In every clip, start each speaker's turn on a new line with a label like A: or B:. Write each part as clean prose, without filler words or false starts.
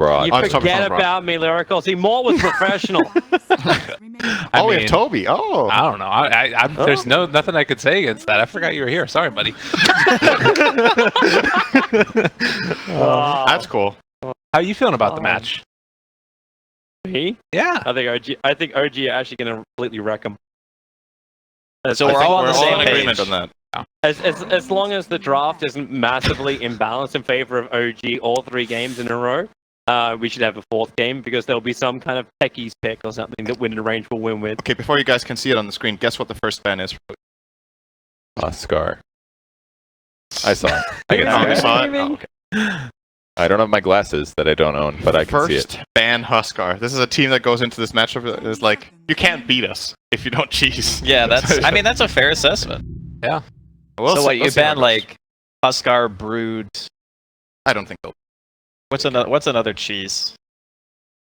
A: broad.
B: You forget about me, Lyrical. See, Mort was professional.
C: We have Toby. Oh.
D: I don't know. There's nothing I could say against that. I forgot you were here. Sorry, buddy.
C: That's cool.
D: How are you feeling about the match?
B: Me?
D: Yeah.
B: I think OG are actually going to completely wreck him.
E: So we're all on the same
C: in
E: page.
C: agreement on that.
B: As long as the draft isn't massively imbalanced in favor of OG all 3 games in a row, we should have a 4th game because there'll be some kind of techies pick or something that Wind and Range will win with.
C: Okay, before you guys can see it on the screen, guess what the first ban is?
A: Huskar. I saw it. I can
C: You
A: see it.
C: saw it? Oh, okay.
A: I don't have my glasses that I don't own, but I can see it.
C: First ban Huskar. This is a team that goes into this matchup. It's like, you can't beat us if you don't cheese.
E: Yeah, that's a fair assessment.
D: Yeah.
E: So what, you ban like Huskar, Brood?
C: I don't think so.
E: What's another cheese?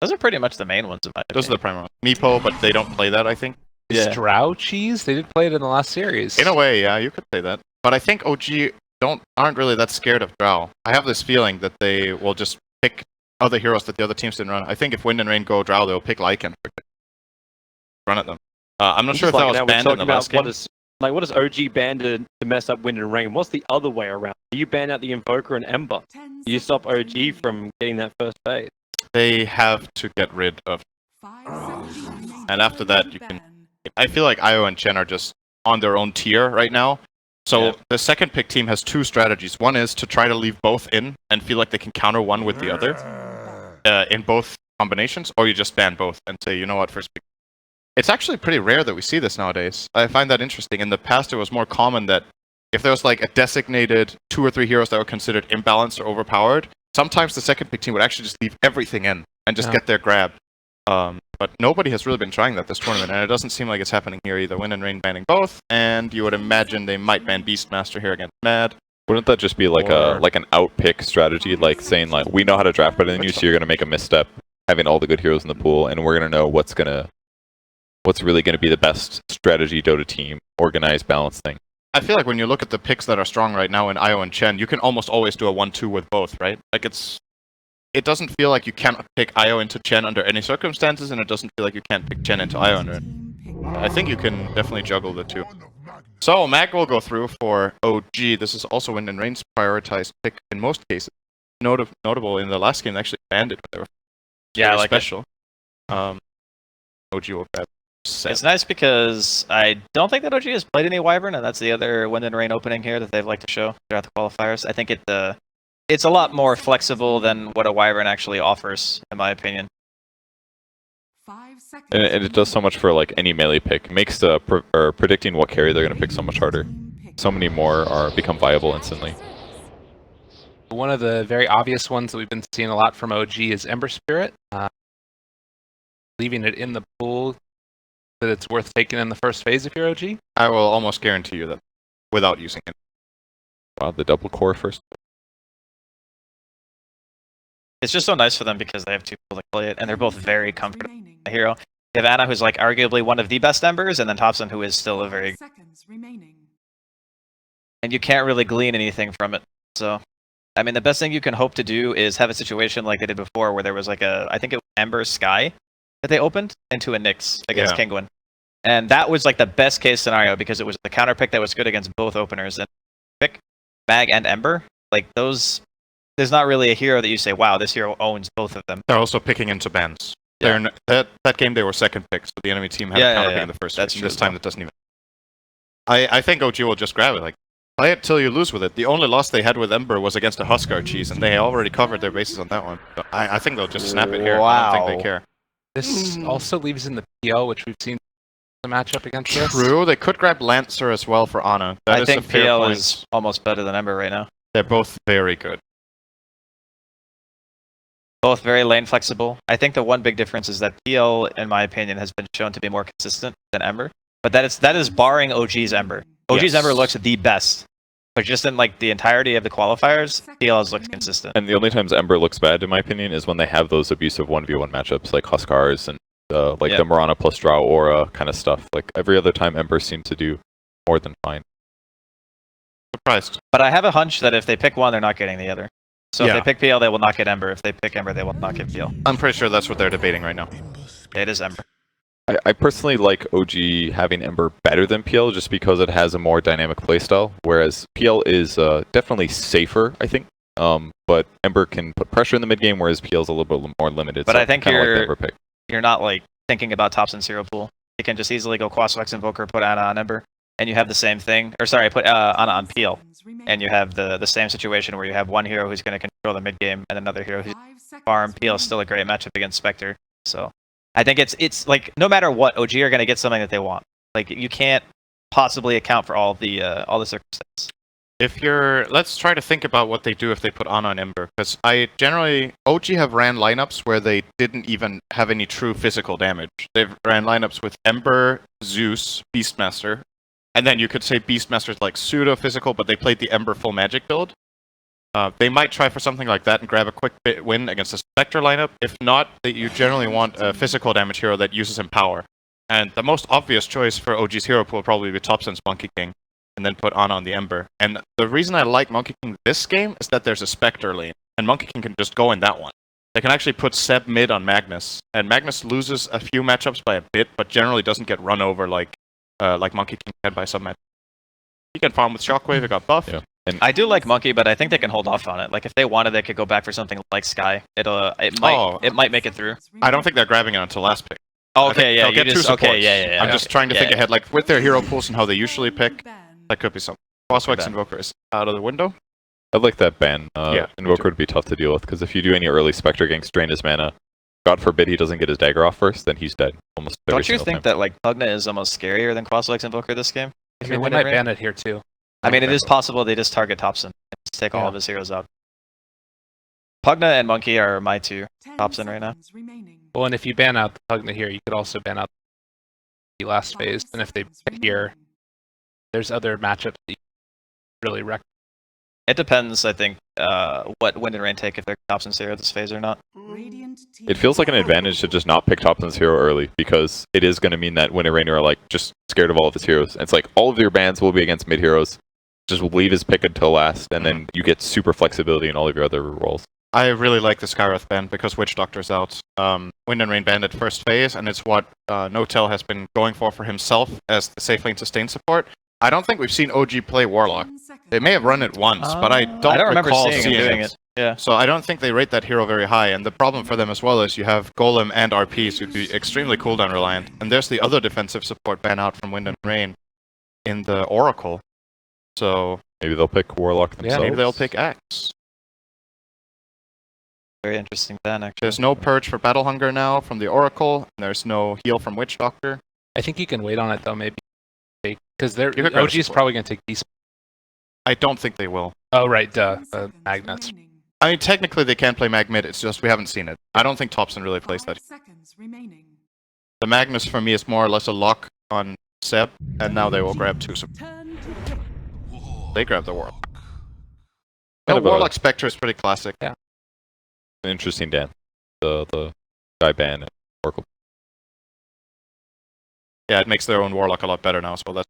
E: Those are pretty much the main ones in my opinion.
C: Those are the primary ones. Meepo, but they don't play that, I think.
E: Yeah.
D: Drow cheese? They did play it in the last series.
C: In a way, yeah, you could say that. But I think OG aren't really that scared of Drow. I have this feeling that they will just pick other heroes that the other teams didn't run. I think if Wind and Rain go Drow, they'll pick Lycan. Run at them. I'm not sure if that was banned in the last game.
B: What is OG banned to mess up Wind and Rain? What's the other way around? You ban out the Invoker and Ember. You stop OG from getting that first phase.
C: They have to get rid of... And after that, you can... I feel like Io and Chen are just on their own tier right now. So the second pick team has 2 strategies. One is to try to leave both in and feel like they can counter one with the other in both combinations, or you just ban both and say, you know what, first pick. It's actually pretty rare that we see this nowadays. I find that interesting. In the past, it was more common that if there was like a designated 2 or 3 heroes that were considered imbalanced or overpowered, sometimes the second pick team would actually just leave everything in and just get their grab. But nobody has really been trying that this tournament, and it doesn't seem like it's happening here either. Wind and Rain banning both, and you would imagine they might ban Beastmaster here against Mad.
A: Wouldn't that just be like an outpick strategy, like saying like we know how to draft better than you, so you're gonna make a misstep, having all the good heroes in the pool, and we're gonna know what's really gonna be the best strategy Dota team, organized, balanced thing.
C: I feel like when you look at the picks that are strong right now in Io and Chen, you can almost always do a 1-2 with both, right? Like it doesn't feel like you can't pick Io into Chen under any circumstances, and it doesn't feel like you can't pick Chen into Io under. I think you can definitely juggle the 2. So Mag will go through for OG. This is also Wind and Rain's prioritized pick in most cases. Notable in the last game, they actually banned it, but they were
E: like
C: special. OG will grab 7.
E: It's nice because I don't think that OG has played any Wyvern, and that's the other Wind and Rain opening here that they've liked to show throughout the qualifiers. I think it's a lot more flexible than what a Wyvern actually offers, in my opinion.
A: And it does so much for like any melee pick. Makes predicting what carry they're going to pick so much harder. So many more become viable instantly.
D: One of the very obvious ones that we've been seeing a lot from OG is Ember Spirit. Leaving it in the pool, that it's worth taking in the first phase if you're OG?
C: I will almost guarantee you that without using it.
A: Wow, the double core first.
E: It's just so nice for them because they have 2 people to play it, and they're both very comfortable. The hero. You have Anna, who's like arguably one of the best Embers, and then Thompson, who is still a very... And you can't really glean anything from it. So, I mean, the best thing you can hope to do is have a situation like they did before, where there was like I think it was Ember Sky that they opened into a Nyx against Kingwin. And that was like the best case scenario because it was the counter pick that was good against both openers. And pick Mag and Ember, like those... There's not really a hero that you say, wow, this hero owns both of them.
C: They're also picking into bans.
E: Yeah.
C: That game they were second pick, so the enemy team had a counter pick in the first pick. This time that doesn't even... I think OG will just grab it. Like, play it till you lose with it. The only loss they had with Ember was against a Huskar cheese, and they already covered their bases on that one. So I think they'll just snap it here.
E: Wow.
C: I don't think they care.
D: This also leaves in the PL, which we've seen the matchup against us.
C: True, they could grab Lancer as well for Ana.
E: I think PL is almost better than Ember right now.
C: They're both very good.
E: Both very lane flexible. I think the one big difference is that PL, in my opinion, has been shown to be more consistent than Ember. But that is barring OG's Ember. OG's Ember looks the best. But just in like the entirety of the qualifiers, PL has looked consistent.
A: And the only times Ember looks bad, in my opinion, is when they have those abusive 1v1 matchups like Huskars and the Morana plus Drow Aura kind of stuff. Like every other time Ember seemed to do more than fine.
C: Surprised.
E: But I have a hunch that if they pick one, they're not getting the other. So if
C: Yeah.
E: they pick PL, they will not get Ember. If they pick Ember, they will not get PL.
C: I'm pretty sure that's what they're debating right now.
E: It is Ember.
A: I personally like OG having Ember better than PL just because it has a more dynamic playstyle, whereas PL is definitely safer, I think. But Ember can put pressure in the mid game, whereas PL is a little bit more limited.
E: But
A: so
E: I think
A: kinda like the Ember pick.
E: you're not like thinking about Topson's hero pool. You can just easily go Quasflex Invoker, put Ana on Ember, and you have the same thing. Or sorry, put Ana on PL, and you have the same situation where you have one hero who's going to control the mid game and another hero who's farm. PL is still a great matchup against Spectre. So I think it's like no matter what, OG are going to get something that they want. Like you can't possibly account for all the circumstances.
C: Let's try to think about what they do if they put Ana on Ember, because OG have ran lineups where they didn't even have any true physical damage. They've ran lineups with Ember, Zeus, Beastmaster, and then you could say Beastmaster's like pseudo-physical, but they played the Ember full magic build. They might try for something like that and grab a quick win against a Spectre lineup. If not, you generally want a physical damage hero that uses Empower. And the most obvious choice for OG's hero pool would probably be Topson's Monkey King, and then put Ana on the Ember. And the reason I like Monkey King this game is that there's a Spectre lane, and Monkey King can just go in that one. They can actually put Seb mid on Magnus, and Magnus loses a few matchups by a bit, but generally doesn't get run over like Monkey King can by some matchups. He can farm with Shockwave, it got buffed.
A: Yeah. And
E: I do like Monkey, but I think they can hold off on it. Like if they wanted, they could go back for something like Sky. It might make it through.
C: I don't think they're grabbing it until last pick.
E: Oh,
C: I think
E: okay, yeah,
C: they'll
E: you
C: get two
E: just
C: supports.
E: okay, yeah.
C: I'm just trying to think ahead, like with their hero pools and how they usually pick. That could be something. Crosswex
E: bad.
C: Invoker is out of the window.
A: I like that ban.
C: Yeah,
A: Invoker would be tough to deal with, because if you do any early Spectre ganks, drain his mana, God forbid he doesn't get his dagger off first, then he's dead. Almost every
E: Don't you
A: single
E: think
A: time.
E: that like Pugna is almost scarier than Quasflex Invoker this game?
D: I mean, they might ban it here too.
E: I mean, it is possible they just target Topson and just take all of his heroes out. Pugna and Monkey are my two Topson right now.
D: Well, and if you ban out the Pugna here, you could also ban out the last phase. And if they pick here, there's other matchups that you really recommend.
E: It depends, I think, what Wind and Rain take if they're Topson's hero this phase or not.
A: It feels like an advantage to just not pick Topson's hero early, because it is going to mean that Wind and Rain are like just scared of all of his heroes. And it's like all of your bans will be against mid heroes. Just leave his pick until last, and then you get super flexibility in all of your other roles.
C: I really like the Skywrath ban because Witch Doctor's out. Wind and Rain banned at first phase, and it's what Notel has been going for himself as the safe lane sustain support. I don't think we've seen OG play Warlock. They may have run it once, but I don't
E: remember
C: recall
E: seeing him doing it. Yeah.
C: So I don't think they rate that hero very high, and the problem for them as well is you have Golem and RPs who'd be extremely cooldown reliant, and there's the other defensive support ban out from Wind and Rain in the Oracle. So
A: Maybe they'll pick Warlock themselves.
C: maybe they'll pick Axe.
E: Very interesting ban, actually.
C: There's no Purge for Battle Hunger now from the Oracle, and there's no heal from Witch Doctor.
D: I think you can wait on it though, maybe, because
C: You could grab
D: OG is
C: support.
D: probably going to take these.
C: I don't think they will.
D: Oh right, Magnus.
C: I mean, technically they can play Mag mid, it's just we haven't seen it. I don't think Topson really plays that. The Magnus for me is more or less a lock on Seb, and now they will grab two. They grab the Warlock. The
A: Kind of a-
C: Warlock Spectre is pretty classic.
A: An interesting dance. The guy ban and Oracle.
C: Yeah, it makes their own Warlock a lot better now, so that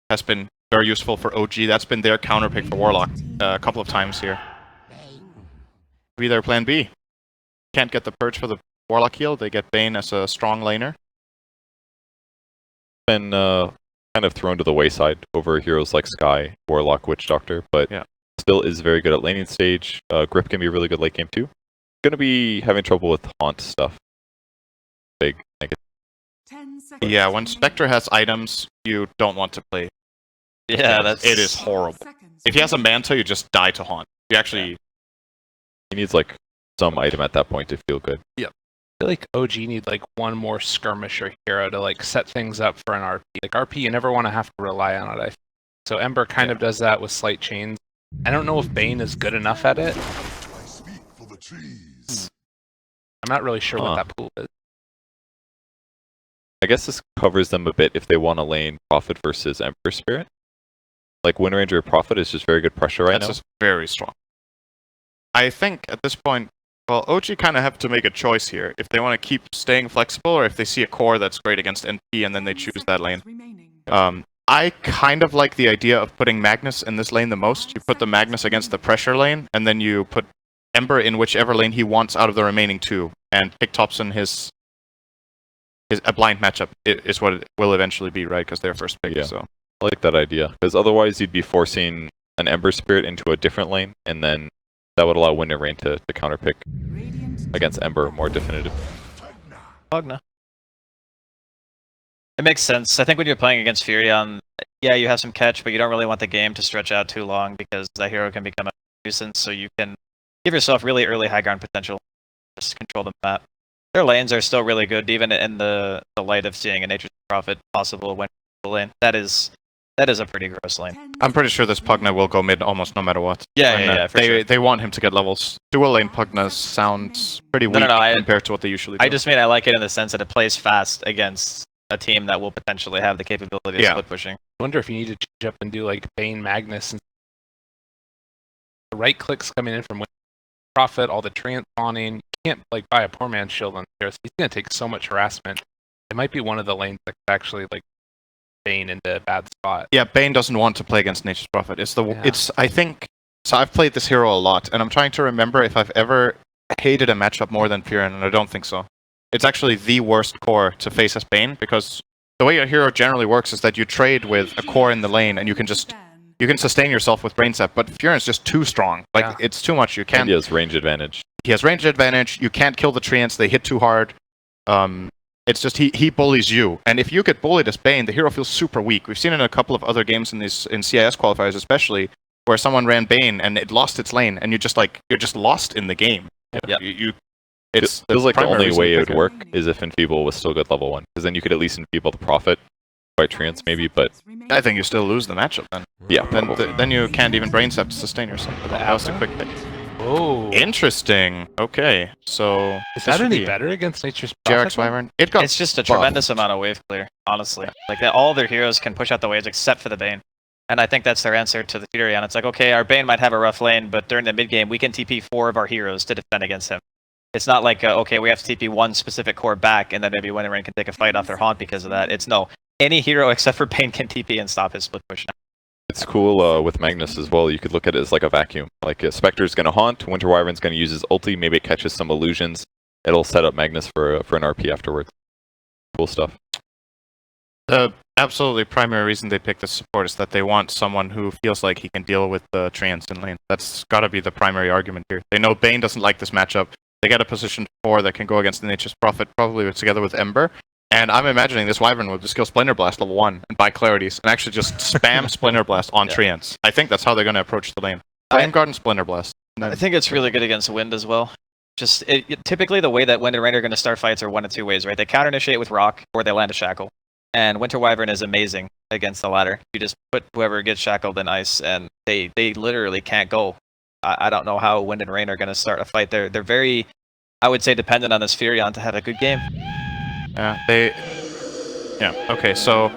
C: has been very useful for OG. That's been their counter pick for Warlock a couple of times here. Be their plan B. Can't get the Purge for the Warlock heal, they get Bane as a strong laner.
A: Been kind of thrown to the wayside over heroes like Sky, Warlock, Witch Doctor, but
C: Yeah.
A: still is very good at laning stage. Grip can be really good late game too. Gonna be having trouble with haunt stuff. Big negative.
C: Yeah, when Spectre has items, you don't want to play.
E: Yeah, that's...
C: It is horrible. If he has a Manta, you just die to haunt. You actually...
A: He needs like some item at that point to feel good.
D: I feel like OG need like one more skirmisher hero to like set things up for an RP. Like RP, you never want to have to rely on it. I think. So Ember kind of does that with slight chains. I don't know if Bane is good enough at it. I'm not really sure what that pool is.
A: I guess this covers them a bit if they want to lane Prophet versus Emperor Spirit. Like Wind Ranger Prophet is just very good pressure right
C: That's
A: now.
C: just very strong. I think at this point, well, OG kind of have to make a choice here. If they want to keep staying flexible, or if they see a core that's great against NP and then they choose that lane. I kind of like the idea of putting Magnus in this lane the most. You put the Magnus against the pressure lane, and then you put Ember in whichever lane he wants out of the remaining two, and pick Thompson his a blind matchup is what it will eventually be, right? Because they're first pick.
A: Yeah.
C: So
A: I like that idea, because otherwise you'd be forcing an Ember Spirit into a different lane, and then that would allow Wind and Rain to counterpick against Ember more definitive.
E: Pugna. It makes sense. I think when you're playing against Furion, yeah, you have some catch, but you don't really want the game to stretch out too long because that hero can become a nuisance, so you can give yourself really early high ground potential. Just control the map. Their lanes are still really good, even in the light of seeing a Nature's Prophet possible when lane. That is a pretty gross lane.
C: I'm pretty sure this Pugna will go mid almost no matter what.
E: Yeah, for sure.
C: They want him to get levels. Dual lane Pugna sounds pretty weak compared to what they usually do.
E: I just mean I like it in the sense that it plays fast against a team that will potentially have the capability of split pushing.
D: I wonder if you need to change up and do like Bane Magnus and the right clicks coming in from Prophet, all the trance spawning. You can't like buy a poor man's shield on here, so he's gonna take so much harassment. It might be one of the lanes that could actually like Bane into a bad spot.
C: Yeah, Bane doesn't want to play against Nature's Prophet. I think so. I've played this hero a lot, and I'm trying to remember if I've ever hated a matchup more than Furion, and I don't think so. It's actually the worst core to face as Bane, because the way your hero generally works is that you trade with a core in the lane, and you can sustain yourself with Brain Sap, but Furion's just too strong. Like, it's too much. You can't.
A: And he has range advantage.
C: He has range advantage. You can't kill the treants. They hit too hard. It's just he bullies you, and if you get bullied as Bane, the hero feels super weak. We've seen it in a couple of other games in CIS qualifiers, especially where someone ran Bane and it lost its lane, and you're just lost in the game.
E: Yep.
A: It feels like the only way it would work is if Enfeeble was still good level 1, because then you could at least Enfeeble the Prophet by Treants maybe, but
C: I think you still lose the matchup then.
A: Yeah,
C: then you can't even Brain Sap to sustain yourself. That was a quick pick.
D: Oh,
C: Interesting. Okay, so
D: is that any better against Nature's
C: JRX
D: Prophet?
C: Wyvern?
E: It's just a tremendous amount of wave clear, honestly. Like all their heroes can push out the waves except for the Bane. And I think that's their answer to the Furion. It's like, okay, our Bane might have a rough lane, but during the mid game, we can TP 4 of our heroes to defend against him. It's not like, okay, we have to TP one specific core back, and then maybe Wind and Rain can take a fight off their haunt because of that. It's no, any hero except for Bane can TP and stop his split push now.
A: It's cool with Magnus as well. You could look at it as like a vacuum. Like Spectre's going to haunt, Winter Wyvern's going to use his ulti, maybe it catches some illusions. It'll set up Magnus for an RP afterwards. Cool stuff.
C: The absolutely primary reason they pick this support is that they want someone who feels like he can deal with the treants in lane. That's got to be the primary argument here. They know Bane doesn't like this matchup. They get a position 4 that can go against the Nature's Prophet, probably together with Ember. And I'm imagining this Wyvern would just go Splinter Blast level 1 and buy Clarities and actually just spam Splinter Blast on treants. I think that's how they're going to approach the lane. Flame Guard and Splinter Blast.
E: I think it's really good against Wind as well. Just typically the way that Wind and Rain are going to start fights are one of two ways, right? They counter initiate with Rock or they land a Shackle. And Winter Wyvern is amazing against the latter. You just put whoever gets shackled in ice and they literally can't go. I don't know how Wind and Rain are going to start a fight. They're very, I would say, dependent on this Furion to have a good game.
C: Okay, so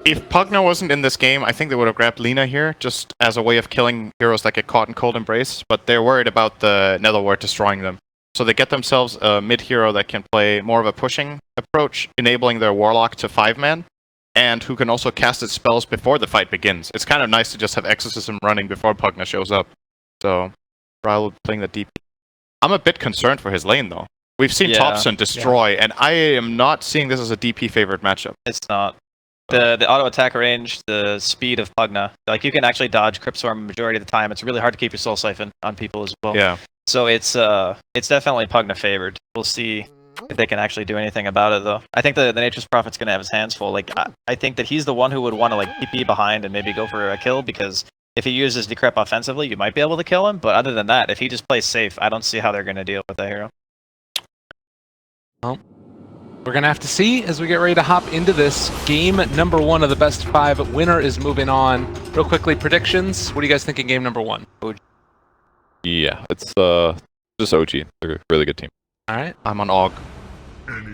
C: if Pugna wasn't in this game, I think they would have grabbed Lina here, just as a way of killing heroes that get caught in Cold Embrace, but they're worried about the Netherward destroying them. So they get themselves a mid-hero that can play more of a pushing approach, enabling their Warlock to 5-man, and who can also cast its spells before the fight begins. It's kind of nice to just have Exorcism running before Pugna shows up. So, Ryle will be playing the DP. I'm a bit concerned for his lane, though. We've seen Thompson destroy, and I am not seeing this as a DP favored matchup.
E: It's not. The auto attack range, the speed of Pugna, like you can actually dodge Crypt Swarm majority of the time. It's really hard to keep your Soul Siphon on people as well.
C: Yeah.
E: So it's definitely Pugna favored. We'll see if they can actually do anything about it, though. I think the Nature's Prophet's going to have his hands full. Like I think that he's the one who would want to like TP behind and maybe go for a kill, because if he uses Decrep offensively, you might be able to kill him. But other than that, if he just plays safe, I don't see how they're going to deal with that hero.
D: Well, we're going to have to see as we get ready to hop into this. Game number 1 of the best 5. Winner is moving on. Real quickly, predictions. What do you guys think in game number 1?
A: Yeah, it's just OG. They're a really good team.
D: All right.
C: I'm on AUG.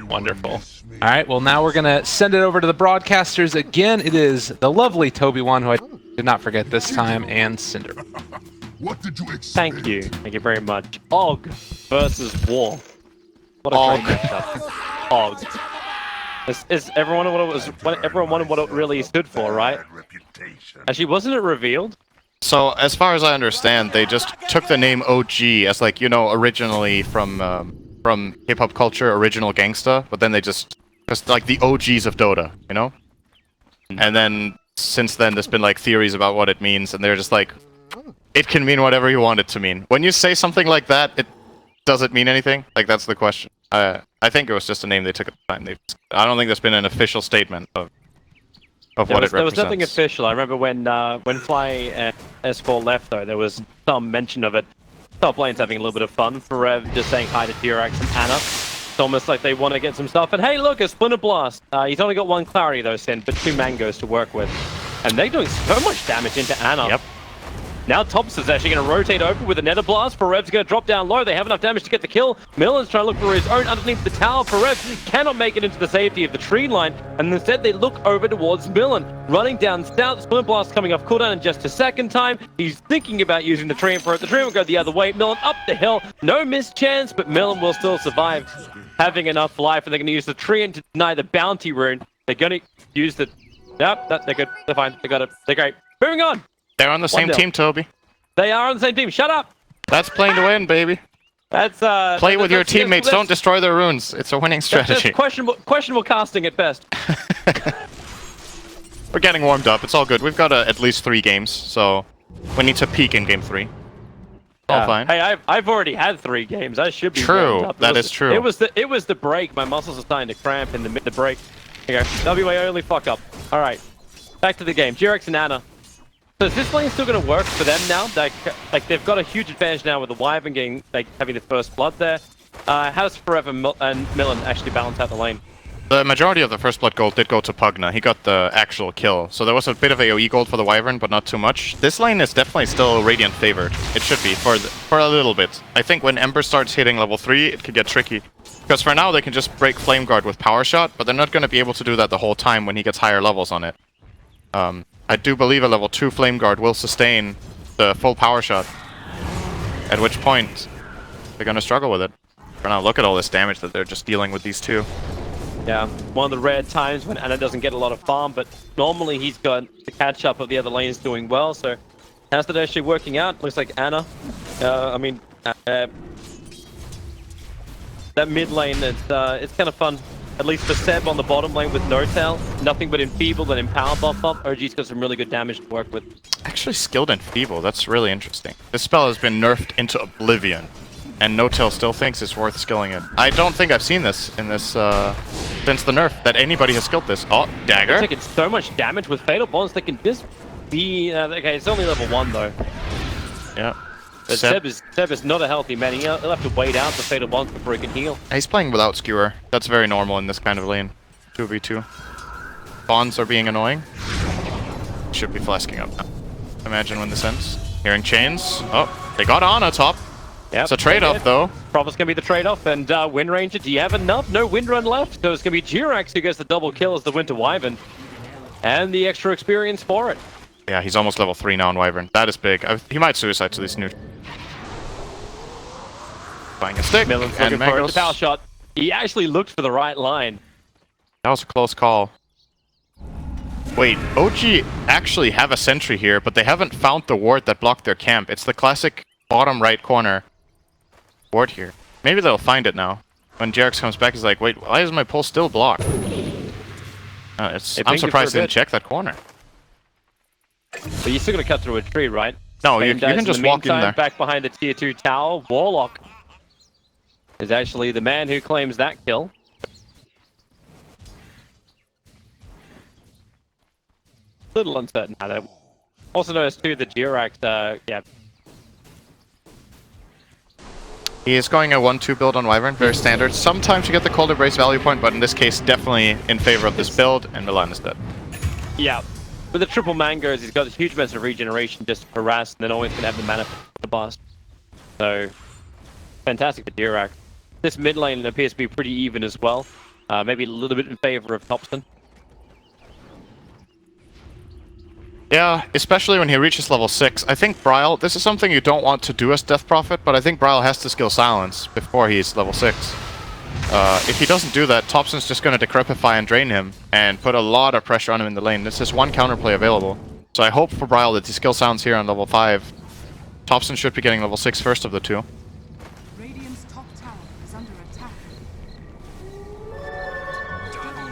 D: Wonderful. All right, well, now we're going to send it over to the broadcasters. Again, it is the lovely Toby1, who I did not forget this time, and Cinder.
F: What did you expect?
B: Thank you. Thank you very much. Og versus War. What a great matchup. Og. Is everyone everyone wanted what it really stood for, right? Actually, wasn't it revealed?
C: So, as far as I understand, they just took the name OG as like, you know, originally from hip-hop culture, original gangsta, but then they just like the OGs of Dota, you know? And then, since then, there's been like theories about what it means, and they're just like, it can mean whatever you want it to mean. When you say something like that, does it mean anything? Like, that's the question. I think it was just a name they took at the time. I don't think there's been an official statement of what it represents.
B: There was nothing official. I remember when Fly and S4 left, though, there was some mention of it. Top lane's having a little bit of fun. Forev just saying hi to Dirax and Anna. It's almost like they want to get some stuff. And hey, look, a Splinter Blast. He's only got one Clarity, though, Sin, but 2 Mangoes to work with. And they're doing so much damage into Anna.
C: Yep.
B: Now Tops is actually going to rotate over with a Nether Blast. Forev's going to drop down low. They have enough damage to get the kill. Millen's trying to look for his own underneath the tower. Forev cannot make it into the safety of the tree line, and instead they look over towards Millen. Running down south, Splinter Blast coming off cooldown in just a second time. He's thinking about using the tree for it. The tree will go the other way. Millen up the hill. No missed chance, but Millen will still survive. Having enough life, and they're going to use the tree to deny the bounty rune. They're going to use the... Nope, they're good. They're fine. They got it. They're great. Moving on.
C: They're on the same team, Toby.
B: They are on the same team. Shut up.
C: That's playing to win, baby.
B: That's
C: play with your teammates. Don't destroy their runes. It's a winning strategy.
B: That's questionable casting at best.
C: We're getting warmed up. It's all good. We've got at least 3 games, so we need to peak in game 3. All fine.
B: Hey, I've already had 3 games. I should be
C: true.
B: Up.
C: That is true.
B: It was the break. My muscles are starting to cramp in the break. Here you go. WA only fuck up. All right. Back to the game. Jirax and Anna. So is this lane still going to work for them now? Like they've got a huge advantage now with the Wyvern getting, having the first blood there. How does Forever and Millen actually balance out the lane?
C: The majority of the first blood gold did go to Pugna. He got the actual kill. So there was a bit of AoE gold for the Wyvern, but not too much. This lane is definitely still Radiant favored. It should be for a little bit. I think when Ember starts hitting level 3, it could get tricky. Because for now they can just break Flame Guard with Power Shot, but they're not going to be able to do that the whole time when he gets higher levels on it. I do believe a level 2 Flame Guard will sustain the full Power Shot. At which point, they're going to struggle with it. For now, look at all this damage that they're just dealing with these 2.
B: Yeah, one of the rare times when Anna doesn't get a lot of farm, but normally he's got the catch-up of the other lanes doing well, so how's that actually working out? Looks like Anna, that mid lane, it's kind of fun. At least for Seb on the bottom lane with no tail, nothing but Enfeebled and Empower buff up. OG's got some really good damage to work with. Actually
C: skilled Enfeeble, that's really interesting. This spell has been nerfed into oblivion, and No Tail still thinks it's worth skilling it. I don't think I've seen this in this since the nerf, that anybody has skilled this. Oh, Dagger.
B: They're taking so much damage with Fatal Bonds, they can just be... okay, it's only level 1 though.
C: Yeah.
B: But Seb is not a healthy man. He'll have to wait out the Fatal Bonds before he can heal.
C: He's playing without Skewer. That's very normal in this kind of lane. 2v2. Bonds are being annoying. Should be flasking up now. Imagine when this ends. Hearing chains. Oh, they got Ana top.
B: Yep,
C: it's a trade-off though.
B: Probably going to be the trade-off. And Wind Ranger, do you have enough? No Wind Run left. So it's going to be Jirax who gets the double kill as the Winter Wyvern. And the extra experience for it.
C: Yeah, he's almost level 3 now in Wyvern. That is big. He might suicide to this new... Buying a stick,
B: Millen's
C: and
B: looking for the power shot. He actually looked for the right line.
C: That was a close call. Wait, OG actually have a sentry here, but they haven't found the ward that blocked their camp. It's the classic bottom right corner ward here. Maybe they'll find it now. When Jirax comes back, he's like, wait, why is my pull still blocked? I'm surprised they didn't check that corner.
B: But you're still going to cut through a tree, right?
C: No, you can just walk in there.
B: Back behind the tier 2 tower, Warlock is actually the man who claims that kill. Little uncertain how that... Also noticed too the Jirax, yeah.
C: He is going a 1-2 build on Wyvern, very standard. Sometimes you get the Cold Embrace value point, but in this case, definitely in favor of this build, and Milan is dead.
B: Yeah. With the triple mangoes, he's got a huge amount of regeneration just to harass, and then always going to have the mana for the boss. So, fantastic for Jirax. This mid lane appears to be pretty even as well. Maybe a little bit in favor of Thompson.
C: Yeah, especially when he reaches level 6. I think Bryle, this is something you don't want to do as Death Prophet, but I think Bryle has to skill Silence before he's level 6. if he doesn't do that, Thompson's just going to Decrepify and drain him and put a lot of pressure on him in the lane. There's just one counterplay available. So I hope for Bryle that the skill sounds here on level 5. Thompson should be getting level 6 first of the two.
G: Radiant's top tower is under attack.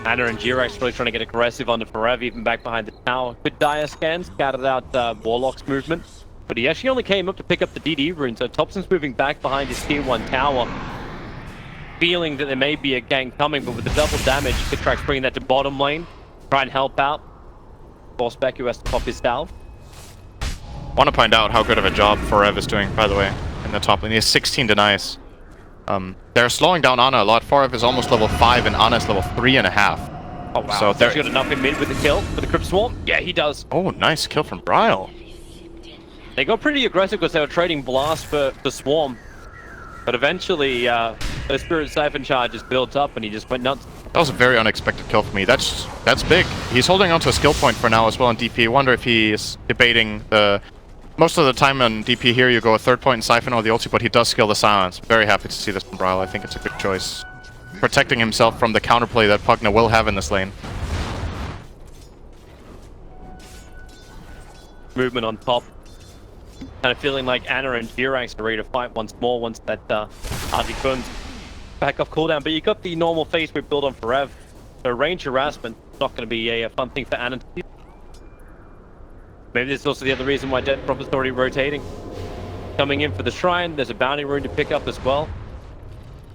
B: Ana and Jirax really trying to get aggressive on the Forever, even back behind the tower. Good dire scan, scattered out Warlock's movement. But he actually only came up to pick up the DD rune, so Thompson's moving back behind his tier 1 tower. Feeling that there may be a gank coming, but with the double damage, Kitrax bringing that to bottom lane. Try and help out. Force back who has to pop his salve.
C: Want to point out how good of a job Forev is doing, by the way, in the top lane. He has 16 denies. They're slowing down Ana a lot. Forev is almost level 5 and Ana is level 3.5.
B: Oh wow,
C: So
B: so he's got enough in mid with the kill for the Crypt Swarm? Yeah, he does.
C: Oh, nice kill from Bryle.
B: They got pretty aggressive because they were trading Blast for the Swarm. But eventually, the Spirit Siphon charge is built up and he just went nuts.
C: That was a very unexpected kill for me. That's big. He's holding on to a skill point for now as well on DP. Wonder if he is debating the... Most of the time on DP here you go a third point in Siphon or the ulti, but he does skill the silence. Very happy to see this from Bryle. I think it's a good choice. Protecting himself from the counterplay that Pugna will have in this lane.
B: Movement on top. Kind of feeling like Ana and Jirax are ready to fight once more once that Arctic Burns back off cooldown. But you got the normal phase whip build on Forev. So range harassment is not going to be a fun thing for Ana to do. Maybe this is also the other reason why Death Prop is already rotating. Coming in for the Shrine, there's a bounty rune to pick up as well.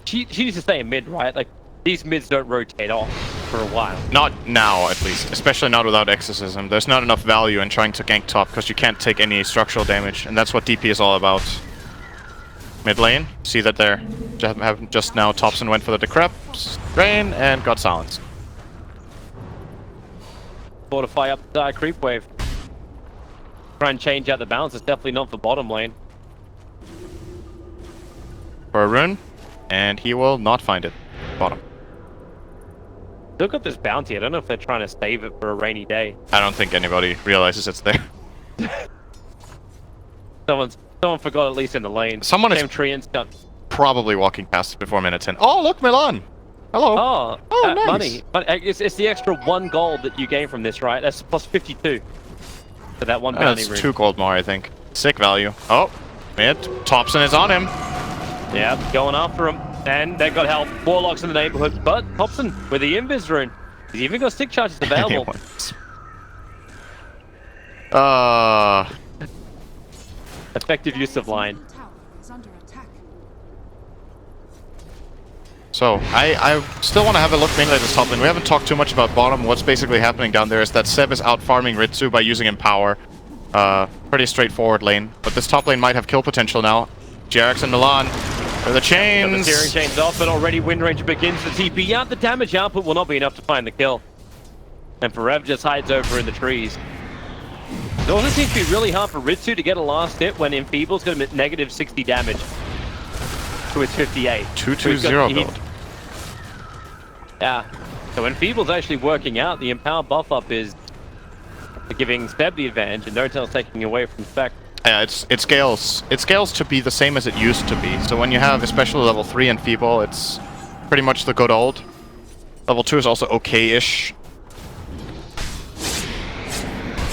B: She needs to stay in mid, right? Like, these mids don't rotate off for a while.
C: Not now, at least. Especially not without Exorcism. There's not enough value in trying to gank top because you can't take any structural damage. And that's what DP is all about. Mid lane, see that there. Just now Thompson went for the Decrep, drain, and got silenced.
B: Fortify up the creep wave. Try and change out the balance. It's definitely not for bottom lane.
C: For a rune, and he will not find it. Bottom.
B: Still got this bounty. I don't know if they're trying to save it for a rainy day.
C: I don't think anybody realizes it's there.
B: Someone forgot at least in the lane.
C: Someone is
B: Same tree instant.
C: probably walking past it before minute 10. Oh, look, Milan! Hello.
B: Oh,
C: nice.
B: money. But it's the extra 1 gold that you gain from this, right? That's plus 52 for that one bounty
C: That's
B: rune.
C: 2 gold more, I think. Sick value. Oh, mid. Thompson is on him.
B: Yeah, going after him. And they got help. Warlocks in the neighborhood. But Thompson with the invis rune. He's even got stick charges available. Effective use of line.
G: Tower is under attack.
C: So, I still want to have a look mainly at this top lane. We haven't talked too much about bottom. What's basically happening down there is that Seb is out farming Ritsu by using Empower. Pretty straightforward lane. But this top lane might have kill potential now. Jerax and Milan for the chains.
B: Got the tearing chains off, but already wind range begins to TP out. The damage output will not be enough to find the kill. And Forev just hides over in the trees. It also seems to be really hard for Ritsu to get a last hit when Enfeeble's going to be negative 60 damage to his 58.
C: 2-2-0 build.
B: Yeah. So Enfeeble's actually working out. The Empower buff up is giving Seb the advantage, and Notel's taking away from Spec.
C: Yeah, it scales. It scales to be the same as it used to be. So when you have especially level 3 Enfeeble, it's pretty much the good old. Level 2 is also okay-ish.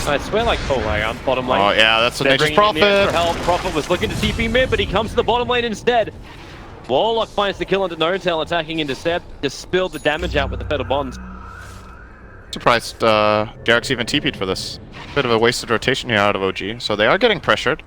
B: I swear, like, oh, hang on, bottom lane.
C: Oh yeah, that's a
B: They're
C: Nature's
B: bringing in the extra
C: Prophet.
B: help. Prophet was looking to TP mid, but he comes to the bottom lane instead. Warlock finds the kill into Notel, attacking into Seb. Just spilled the damage out with the Feather Bonds.
C: Surprised Jerax even TP'd for this. Bit of a wasted rotation here out of OG. So they are getting pressured.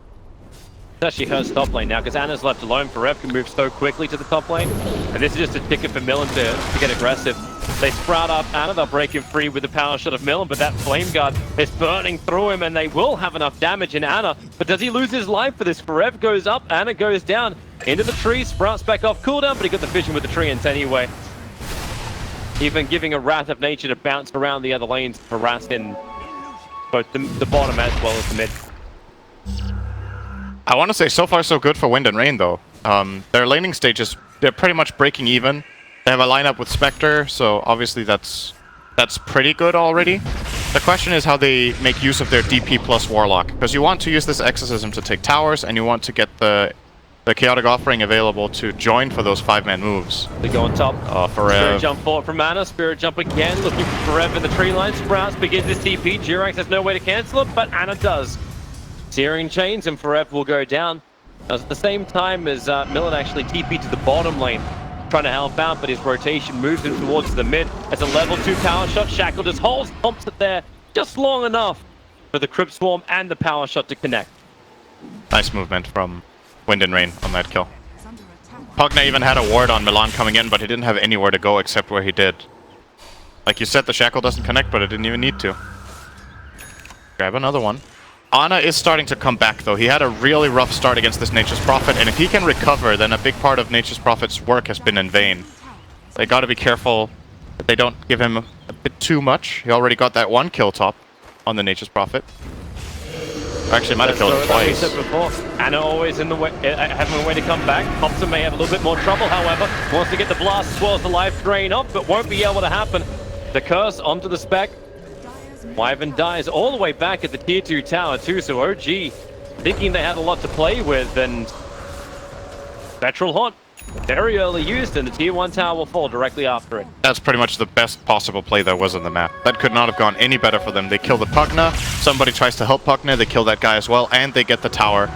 B: It's actually her top lane now, because Anna's left alone. Forev can move so quickly to the top lane. And this is just a ticket for Millen to get aggressive. They sprout up Anna, they'll break him free with the power shot of Millen, but that Flame Guard is burning through him, and they will have enough damage in Anna. But does he lose his life for this? Forev goes up, Anna goes down, into the tree, sprouts back off cooldown, but he got the vision with the treants anyway. Even giving a Wrath of Nature to bounce around the other lanes to harass in both the bottom as well as the mid.
C: I want to say so far so good for Wind and Rain though. Their laning stages, they're pretty much breaking even. They have a lineup with Spectre, so obviously that's pretty good already. The question is how they make use of their DP plus Warlock, because you want to use this Exorcism to take towers, and you want to get the the Chaotic Offering available to join for those 5-man moves.
B: They go on top.
C: For
B: Spirit jump forward from Ana. Spirit jump again, looking for Forever in the tree line. Sprouts begins his TP. Jirax has no way to cancel it, but Ana does. Searing chains and Forever will go down. At the same time as Millen actually TP to the bottom lane, trying to help out, but his rotation moves him towards the mid. As a level 2 power shot, Shackle just holds, pumps it there just long enough for the Crypt Swarm and the power shot to connect.
C: Nice movement from Wind and Rain on that kill.
G: Is under attack.
C: Pugna even had a ward on Milan coming in, but he didn't have anywhere to go except where he did. Like you said, the Shackle doesn't connect, but it didn't even need to. Grab another one. Ana is starting to come back, though. He had a really rough start against this Nature's Prophet, and if he can recover, then a big part of Nature's Prophet's work has been in vain. They gotta be careful that they don't give him a bit too much. He already got that 1 kill top on the Nature's Prophet. Actually, might have killed him
B: Like we
C: twice.
B: said before, Ana always in the way, having a way to come back. Thompson may have a little bit more trouble, however. Wants to get the blast, swells the life drain up, but won't be able to happen. The curse onto the spec. Wyvern dies all the way back at the tier 2 tower too, so OG thinking they had a lot to play with, and Spectral Haunt very early used, and the tier 1 tower will fall directly after it.
C: That's pretty much the best possible play there was on the map. That could not have gone any better for them. They kill the Pugna, somebody tries to help Pugna, they kill that guy as well, and they get the tower.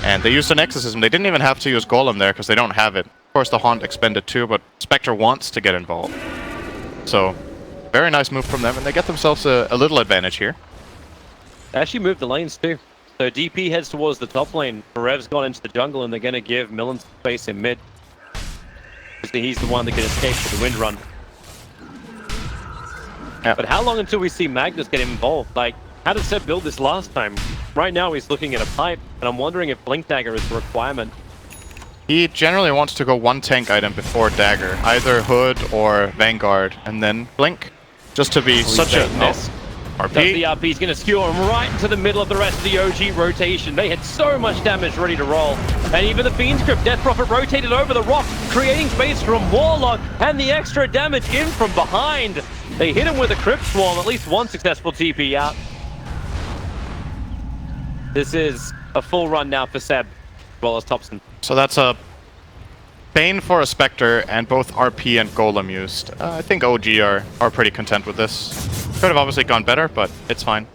C: And they used an Exorcism. They didn't even have to use Golem there because they don't have it. Of course, the Haunt expended too, but Spectre wants to get involved. So, very nice move from them, and they get themselves a little advantage here.
B: They actually moved the lanes too. So DP heads towards the top lane. Perev's gone into the jungle, and they're going to give Millen space in mid. He's the one that can escape with the wind run.
C: Yeah.
B: But how long until we see Magnus get involved? Like, how did Seb build this last time? Right now he's looking at a pipe, and I'm wondering if Blink Dagger is a requirement.
C: He generally wants to go 1 tank item before Dagger, either Hood or Vanguard, and then Blink, just to be such a...
B: Does the
C: RP.
B: RP is going to skewer him right into the middle of the rest of the OG rotation. They had so much damage ready to roll. And even the Fiend's Grip, Death Prophet rotated over the rock, creating space from Warlock, and the extra damage in from behind. They hit him with a Crypt Swarm, at least 1 successful TP out. This is a full run now for Seb, as well as Thompson.
C: So that's a Bane for a Spectre, and both RP and Golem used. I think OG are pretty content with this. Could have obviously gone better, but it's fine.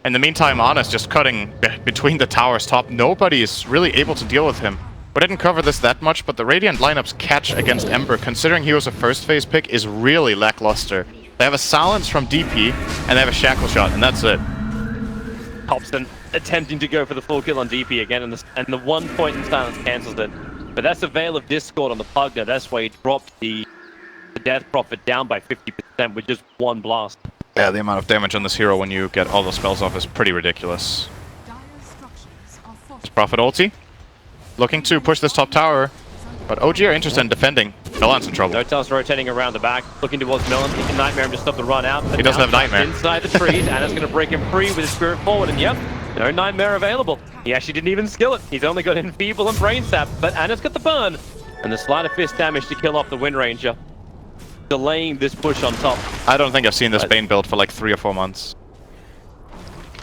C: In the meantime, Ana's just cutting between the towers top. Nobody is really able to deal with him. We didn't cover this that much, but the Radiant lineup's catch against Ember, considering he was a first phase pick, is really lackluster. They have a Silence from DP, and they have a Shackle Shot, and that's it.
B: Thompson attempting to go for the full kill on DP again, and the 1 point in Silence cancels it. But that's a Veil of Discord on the Pugna. That's why he dropped the Death Prophet down by 50% with just 1 blast.
C: Yeah, the amount of damage on this hero when you get all the spells off is pretty ridiculous.
G: Dire structures are
C: This Prophet ulti. Looking to push this top tower, but OG are interested in defending. Milan's in trouble.
B: Notel's rotating around the back, looking towards Millen. He can Nightmare him to stop the run out.
C: He doesn't have Nightmare.
B: Inside the trees, Anna's going to break him free with his Spirit forward, and yep, no Nightmare available. He actually didn't even skill it. He's only got Enfeeble and Brain Sap, but Anna's got the burn. And the Sleight of Fist damage to kill off the Wind Ranger, delaying this push on top.
C: I don't think I've seen this Bane build for like 3 or 4 months.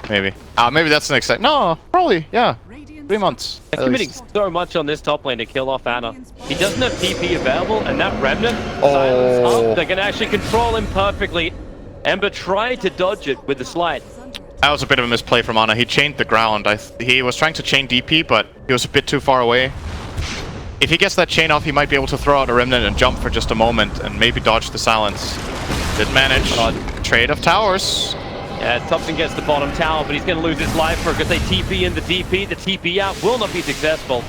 C: Maybe. Maybe that's the next time. No, probably, yeah. 3 months.
B: They're
C: at
B: committing
C: least.
B: so much on this top lane to kill off Ana. He doesn't have TP available, and that Remnant,
C: Oh.
B: Silence up, they're going to actually control him perfectly. Ember tried to dodge it with the slide.
C: That was a bit of a misplay from Ana. He chained the ground. He was trying to chain DP, but he was a bit too far away. If he gets that chain off, he might be able to throw out a Remnant and jump for just a moment, and maybe dodge the Silence. Didn't manage. Trade of towers.
B: Yeah, Thompson gets the bottom tower, but he's going to lose his life for it because they TP in the DP. The TP out will not be successful.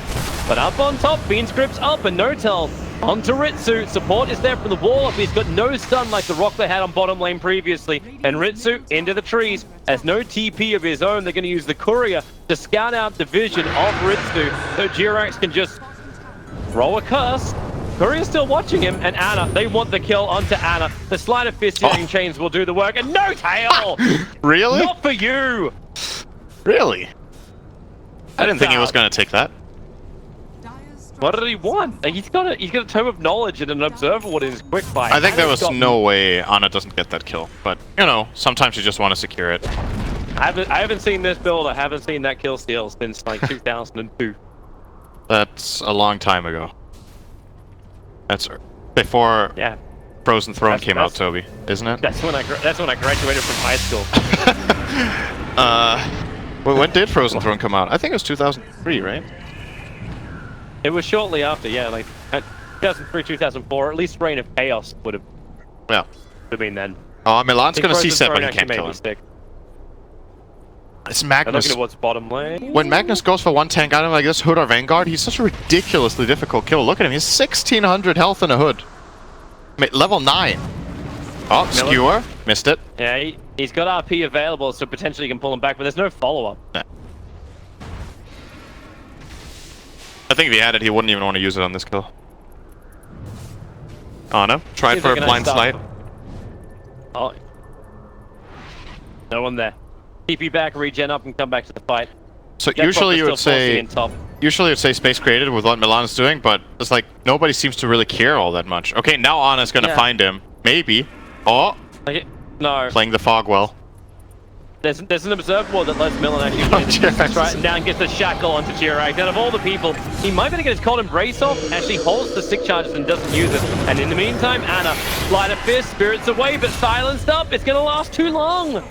B: But up on top, Fiend's Grip's up, and Notel onto Ritsu. Support is there from the wall, but he's got no stun like the rock they had on bottom lane previously. And Ritsu into the trees. Has no TP of his own. They're going to use the Courier to scout out the vision of Ritsu. So Jirax can just throw a curse. Courier's still watching him, and Ana, they want the kill onto Ana. The Sleight of Fist hitting chains will do the work, and no tail!
C: Really?
B: Not for you!
C: Really? I didn't think he was going to take that.
B: What did he want? Like, he's got a tome of knowledge and an observer in his quick fight.
C: I think there was
B: Ana's got-
C: no way Ana doesn't get that kill, but you know, sometimes you just want to secure it.
B: I haven't seen this build. I haven't seen that kill steal since like 2002.
C: That's a long time ago. That's before
B: Yeah.
C: Frozen Throne
B: That's-
C: came out,
B: that's-
C: Toby, isn't it?
B: That's when I graduated from high school.
C: Well, when did Frozen Throne come out? I think it was 2003, right?
B: It was shortly after, yeah, like 2003, 2004. At least Reign of Chaos would have been then.
C: Oh, Milan's
B: I think
C: gonna
B: Frozen
C: C7,
B: Throne
C: he
B: actually
C: can't
B: made
C: kill
B: me
C: him.
B: sick.
C: It's
B: I'm
C: Magnus.
B: looking at what's bottom lane.
C: When Magnus goes for one tank item like this, Hood or Vanguard, he's such a ridiculously difficult kill. Look at him, he's 1600 health in a Hood. Level 9. Oh, Skewer. Missed it.
B: Yeah, he's got RP available, so potentially you can pull him back, but there's no follow-up.
C: Nah. I think if he had it, he wouldn't even want to use it on this kill. Oh no, tried
B: Seems
C: for
B: like
C: a
B: a
C: blind
B: nice
C: slide.
B: start. Oh. No one there. TP back, regen up, and come back to the fight.
C: So
B: Jet
C: usually
B: Prophet's
C: you would
B: still forcing
C: say,
B: in top.
C: usually you'd say space created with what Milan is doing, but it's like nobody seems to really care all that much. Okay, now Ana's gonna
B: Yeah.
C: find him. Maybe. Oh,
B: Like, no,
C: playing the fog well.
B: there's an observed ward that lets Milan actually get into
C: Jirax.
B: distance right and down, gets the shackle onto Jirax. Out of all the people, he might be able to get his cold embrace off, actually holds the sick charges and doesn't use it. And in the meantime, Ana, Light of Fist, Spirits away, but silenced up. It's gonna last too long.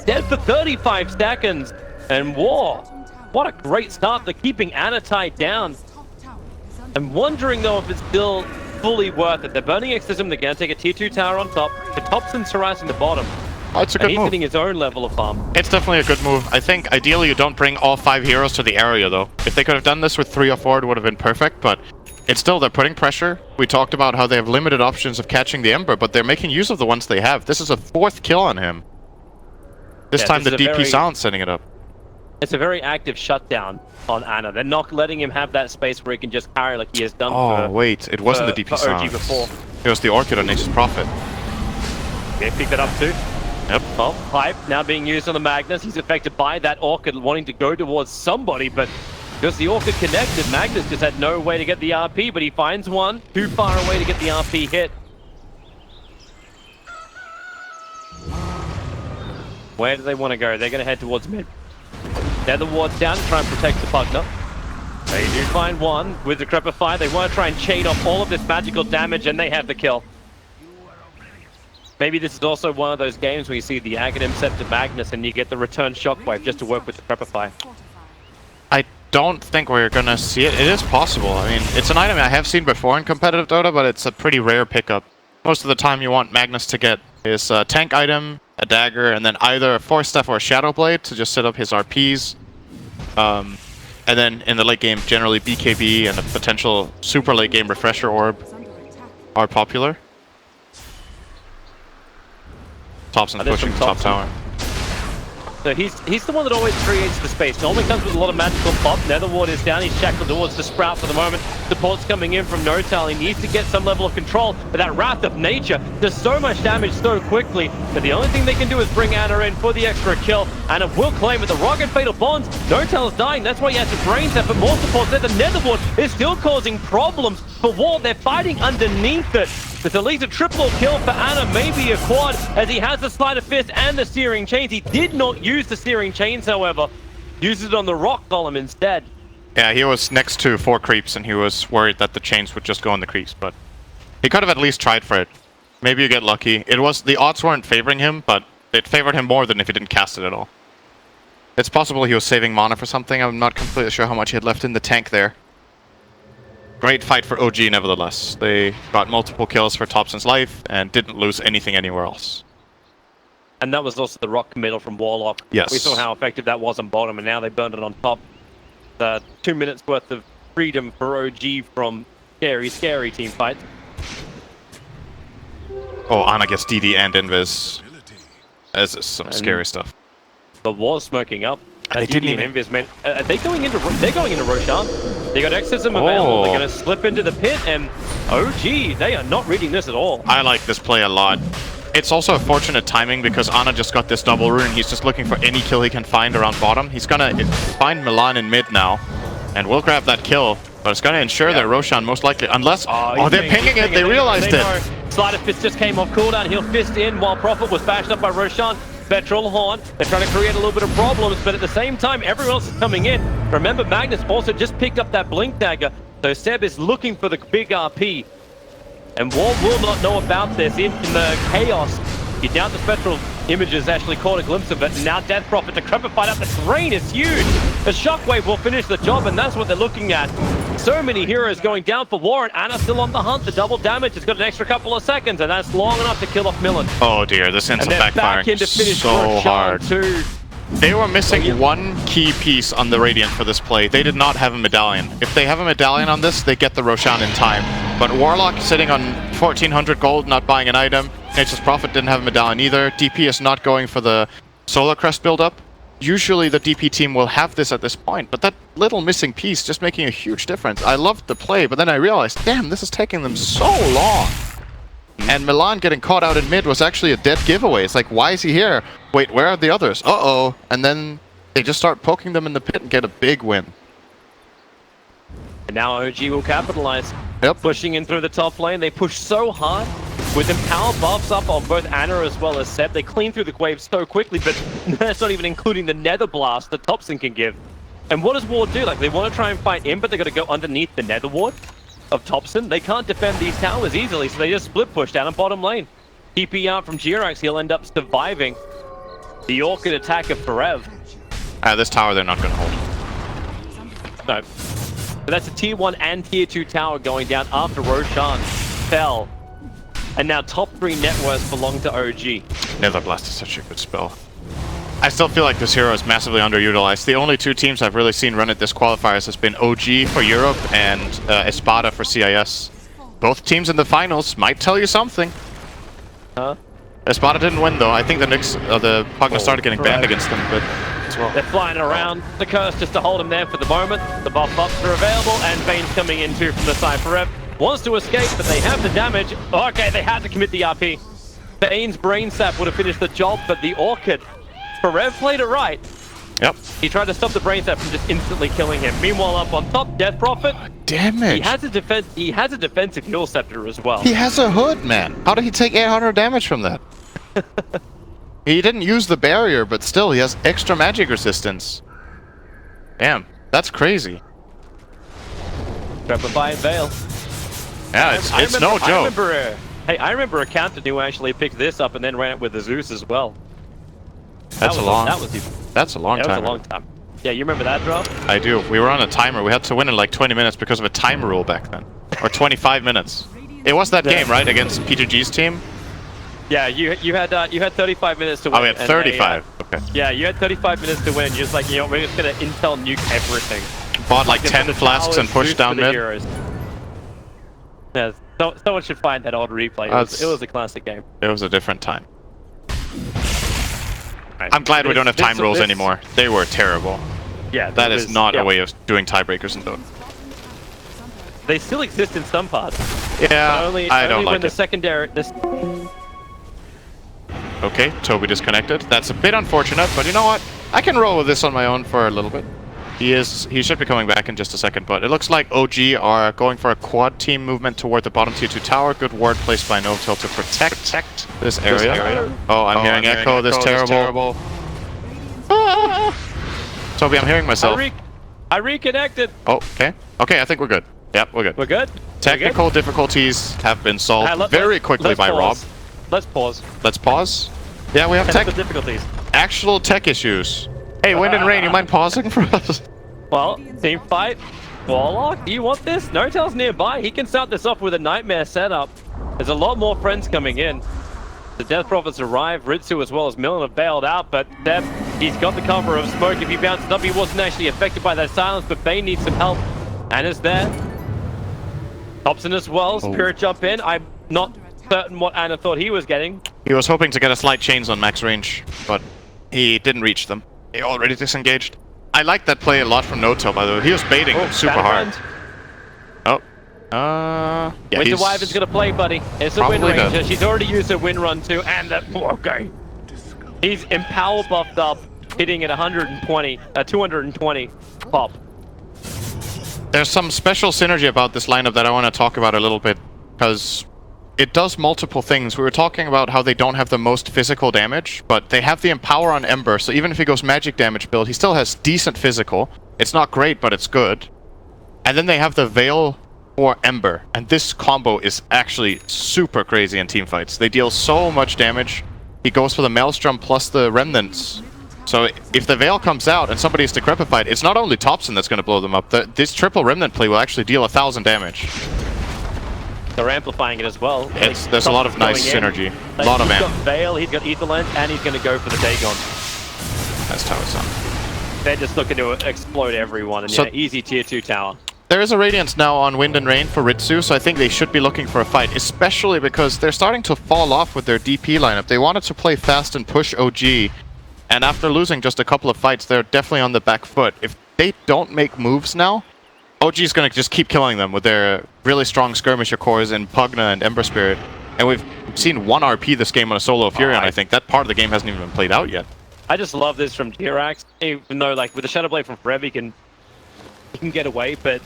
B: Dead for 35 seconds. And War, what a great start to keeping Ana tied down.
G: Top tower is under
B: I'm wondering though if it's still fully worth it. They're burning Exorcism, they're gonna take a tier 2 tower on top. The Thompson's harassing the bottom.
C: Oh, it's a
B: And
C: good
B: he's
C: move.
B: hitting his own level of farm.
C: It's definitely a good move. I think ideally you don't bring all 5 heroes to the area though. If they could have done this with 3 or 4, it would have been perfect, but it's still, they're putting pressure. We talked about how they have limited options of catching the Ember, but they're making use of the ones they have. This is a 4th kill on him. This
B: Yeah,
C: time
B: this
C: the
B: is a
C: DP
B: very-
C: Silence setting it up.
B: It's a very active shutdown on Ana. They're not letting him have that space where he can just carry like he has done
C: Oh,
B: for,
C: wait, it wasn't
B: for-
C: the DP
B: for OG
C: Silence.
B: before.
C: It was the Orchid on Nature's Prophet.
B: They picked that up too.
C: Yep.
B: Well, Hype now being used on the Magnus. He's affected by that Orchid wanting to go towards somebody, but because the Orchid connected, Magnus just had no way to get the RP, but he finds one too far away to get the RP hit. Where do they want to go? They're going to head towards mid. Nether ward's down to try and protect the Bugner. They do find one with the Crepify. They want to try and chain off all of this magical damage, and they have the kill. Maybe this is also one of those games where you see the Aghanim Scepter Magnus and you get the return Shockwave just to work with the Crepify.
G: fortified.
C: I don't think we're gonna see it. It is possible. I mean, it's an item I have seen before in competitive Dota, but it's a pretty rare pickup. Most of the time you want Magnus to get his tank item, a dagger, and then either a Force Staff or a Shadow Blade to just set up his RPs. And then in the late game, generally BKB and a potential super late game Refresher Orb
G: Is under attack.
C: are popular. Thompson's
B: That is
C: pushing
B: from
C: the top
B: Thompson.
C: tower.
B: So he's the one that always creates the space. Normally comes with a lot of magical pop. Nether ward is down. He's shackled towards the Sprout for the moment. Support's coming in from Notal. He needs to get some level of control. But that Wrath of Nature does so much damage so quickly that the only thing they can do is bring Ana in for the extra kill. Ana will claim with the Rocket Fatal Bonds. Notal's dying. That's why he has to brain set. But more support there. The Nether ward is still causing problems for War. They're fighting underneath it. It's at least a triple kill for Ana, maybe a quad, as he has the Sleight of Fist and the Searing Chains. He did not use the Searing Chains, however. Used it on the Rock Golem instead.
C: Yeah, he was next to 4 creeps and he was worried that the chains would just go on the creeps, but he could have at least tried for it. Maybe you get lucky. It was, the odds weren't favoring him, but it favored him more than if he didn't cast it at all. It's possible he was saving mana for something. I'm not completely sure how much he had left in the tank there. Great fight for OG nevertheless. They got multiple kills for Thompson's life and didn't lose anything anywhere else.
B: And that was also the Rock committal from Warlock.
C: Yes.
B: We saw how effective that was on bottom, and now they burned it on top. 2 minutes worth of freedom for OG from scary team fights.
C: Oh, Ana gets DD and Invis. This is some scary stuff.
B: The War's smoking up.
C: They didn't
B: DD and Invis, man. They're going into Roshan. They got Exorcism available. They're going to slip into the pit, and OG, they are not reading this at all.
C: I like this play a lot. It's also a fortunate timing because Ana just got this double rune. He's just looking for any kill he can find around bottom. He's gonna find Milan in mid now, and we'll grab that kill. But it's gonna ensure that Roshan most likely, unless they're pinging it. They realized it.
B: Sleight of Fist just came off cooldown. He'll fist in while Prophet was bashed up by Roshan. Spectral Horn. They're trying to create a little bit of problems, but at the same time, everyone else is coming in. Remember, Magnus also just picked up that Blink Dagger, so Seb is looking for the big RP. And Wall will not know about this in the chaos. He down the Spectral Images actually caught a glimpse of it, and now Death Prophet to fight out. The terrain is huge. The Shockwave will finish the job, and that's what they're looking at. So many heroes going down for Warren. Anna still on the hunt. The double damage has got an extra couple of seconds, and that's long enough to kill off Millen.
C: Oh dear, this ends up
B: And they're back
C: backfiring
B: in to finish
C: so
B: Roshan
C: hard.
B: too.
C: They were missing one key piece on the Radiant for this play. They did not have a medallion. If they have a medallion on this, they get the Roshan in time. But Warlock sitting on 1400 gold, not buying an item. Nature's Prophet didn't have a medallion either. DP is not going for the Solar Crest build-up. Usually the DP team will have this at this point, but that little missing piece just making a huge difference. I loved the play, but then I realized, damn, this is taking them so long. And Milan getting caught out in mid was actually a dead giveaway. It's like, why is he here? Wait, where are the others? Uh-oh. And then they just start poking them in the pit and get a big win.
B: And now OG will capitalize.
C: Yep.
B: Pushing in through the top lane. They push so hard. With them power buffs up on both Anna as well as Seb, they clean through the waves so quickly, but that's not even including the Nether Blast that Thompson can give. And what does Ward do? Like, they want to try and fight in, but they've got to go underneath the Nether Ward of Thompson. They can't defend these towers easily, so they just split push down in bottom lane. TP out from Jirax, he'll end up surviving the Orchid attack of Forev.
C: This tower they're not going to hold.
B: No. But that's a tier 1 and tier 2 tower going down after Roshan fell. And now top 3 net worths belong to OG.
C: Nether Blast is such a good spell. I still feel like this hero is massively underutilized. The only two teams I've really seen run at this qualifiers has been OG for Europe and Espada for CIS. Both teams in the finals might tell you something.
B: Huh?
C: Espada didn't win though. I think the Knicks, the Pugna started getting banned against them, but as well.
B: They're flying around the curse just to hold him there for the moment. The buff ups are available, and Bane's coming in too from the side. Forev wants to escape, but they have the damage. Okay, they had to commit the RP. Bane's Brain Sap would have finished the job, but the Orchid, Forev played it right.
C: Yep.
B: He tried to stop the Brain Sap from just instantly killing him. Meanwhile, up on top, Death Prophet.
C: Damage.
B: He has a defensive heal scepter as well.
C: He has a hood, man. How did he take 800 damage from that? He didn't use the barrier, but still, he has extra magic resistance. Damn, that's crazy.
B: Trapify and Veil.
C: Yeah, it's no joke.
B: I remember a captain who actually picked this up and then ran it with the Zeus as well.
C: That's a long
B: That was
C: a long time.
B: a long time. Yeah, you remember that drop?
C: I do. We were on a timer. We had to win in like 20 minutes because of a time rule back then. Or 25 minutes. It was that game, right? Against P2G's team?
B: Yeah, you had 35 minutes to win.
C: Oh, we had 35. Okay.
B: Yeah, you had 35 minutes to win. You're just like, you know, we're just gonna intel nuke everything.
C: Bought like 10 flasks and pushed down mid.
B: Yeah, someone should find that old replay. It was a classic game.
C: It was a different time. I'm glad we don't have time rules anymore. They were terrible.
B: Yeah,
C: that is not a way of doing tiebreakers in Dota.
B: They still exist in some parts.
C: Yeah,
B: only
C: I don't
B: when
C: like
B: the
C: it.
B: secondary.
C: Okay, Toby disconnected. That's a bit unfortunate, but you know what? I can roll with this on my own for a little bit. He should be coming back in just a second, but it looks like OG are going for a quad team movement toward the bottom tier 2 tower. Good ward placed by Novatel to protect this area. Oh, I'm hearing Echo. This terrible. Ah! Toby, I'm hearing myself.
B: I reconnected.
C: Oh, okay. Okay, I think we're good. Yep, we're good.
B: We're good?
C: Technical difficulties have been solved very quickly by Rob.
B: Let's pause.
C: Let's pause. Yeah, we have
B: Technical difficulties.
C: actual tech issues. Hey, Wind and Rain, you mind pausing for us?
B: Well, team fight. Warlock, do you want this? No-Tail's nearby. He can start this off with a nightmare setup. There's a lot more friends coming in. The Death Prophets arrive. Ritsu as well as Millen have bailed out, but Deb, he's got the cover of smoke. If he bounces up, he wasn't actually affected by that silence, but Bane needs some help. Anna's there. Thompson as well. Spirit jump in. I'm not certain what Anna thought he was getting.
C: He was hoping to get a slight chains on max range, but he didn't reach them. He already disengaged. I like that play a lot from No-Tail, by the way. He was baiting them super hard. Oh. Yeah,
B: Winter Wyvern's gonna play, buddy. It's a Wind
C: Probably
B: Ranger.
C: does.
B: She's already used her Wind Run too, and okay. He's empower buffed up, hitting at 220 pop.
C: There's some special synergy about this lineup that I want to talk about a little bit, because it does multiple things. We were talking about how they don't have the most physical damage, but they have the Empower on Ember, so even if he goes magic damage build, he still has decent physical. It's not great, but it's good. And then they have the Veil for Ember, and this combo is actually super crazy in teamfights. They deal so much damage. He goes for the Maelstrom plus the Remnants. So if the Veil comes out and somebody is decrepified, it's not only Thompson that's going to blow them up. This triple Remnant play will actually deal 1,000 damage.
B: They're amplifying it as well.
C: There's a lot of nice synergy. A lot of
B: He's
C: amp.
B: got Veil, he's got Aetherland, and he's going to go for the Dagon.
C: That's Tower Sun.
B: They're just looking to explode everyone, and
C: So-
B: yeah, easy tier 2 tower.
C: There is a Radiance now on Wind and Rain for Ritsu, so I think they should be looking for a fight, especially because they're starting to fall off with their DP lineup. They wanted to play fast and push OG, and after losing just a couple of fights, they're definitely on the back foot. If they don't make moves now, OG is going to just keep killing them with their really strong skirmisher cores in Pugna and Ember Spirit. And we've seen 1 RP this game on a solo Furion, I think. That part of the game hasn't even been played out yet.
B: I just love this from Jirax, even though like with the Shadow Blade from Forever he can get away, but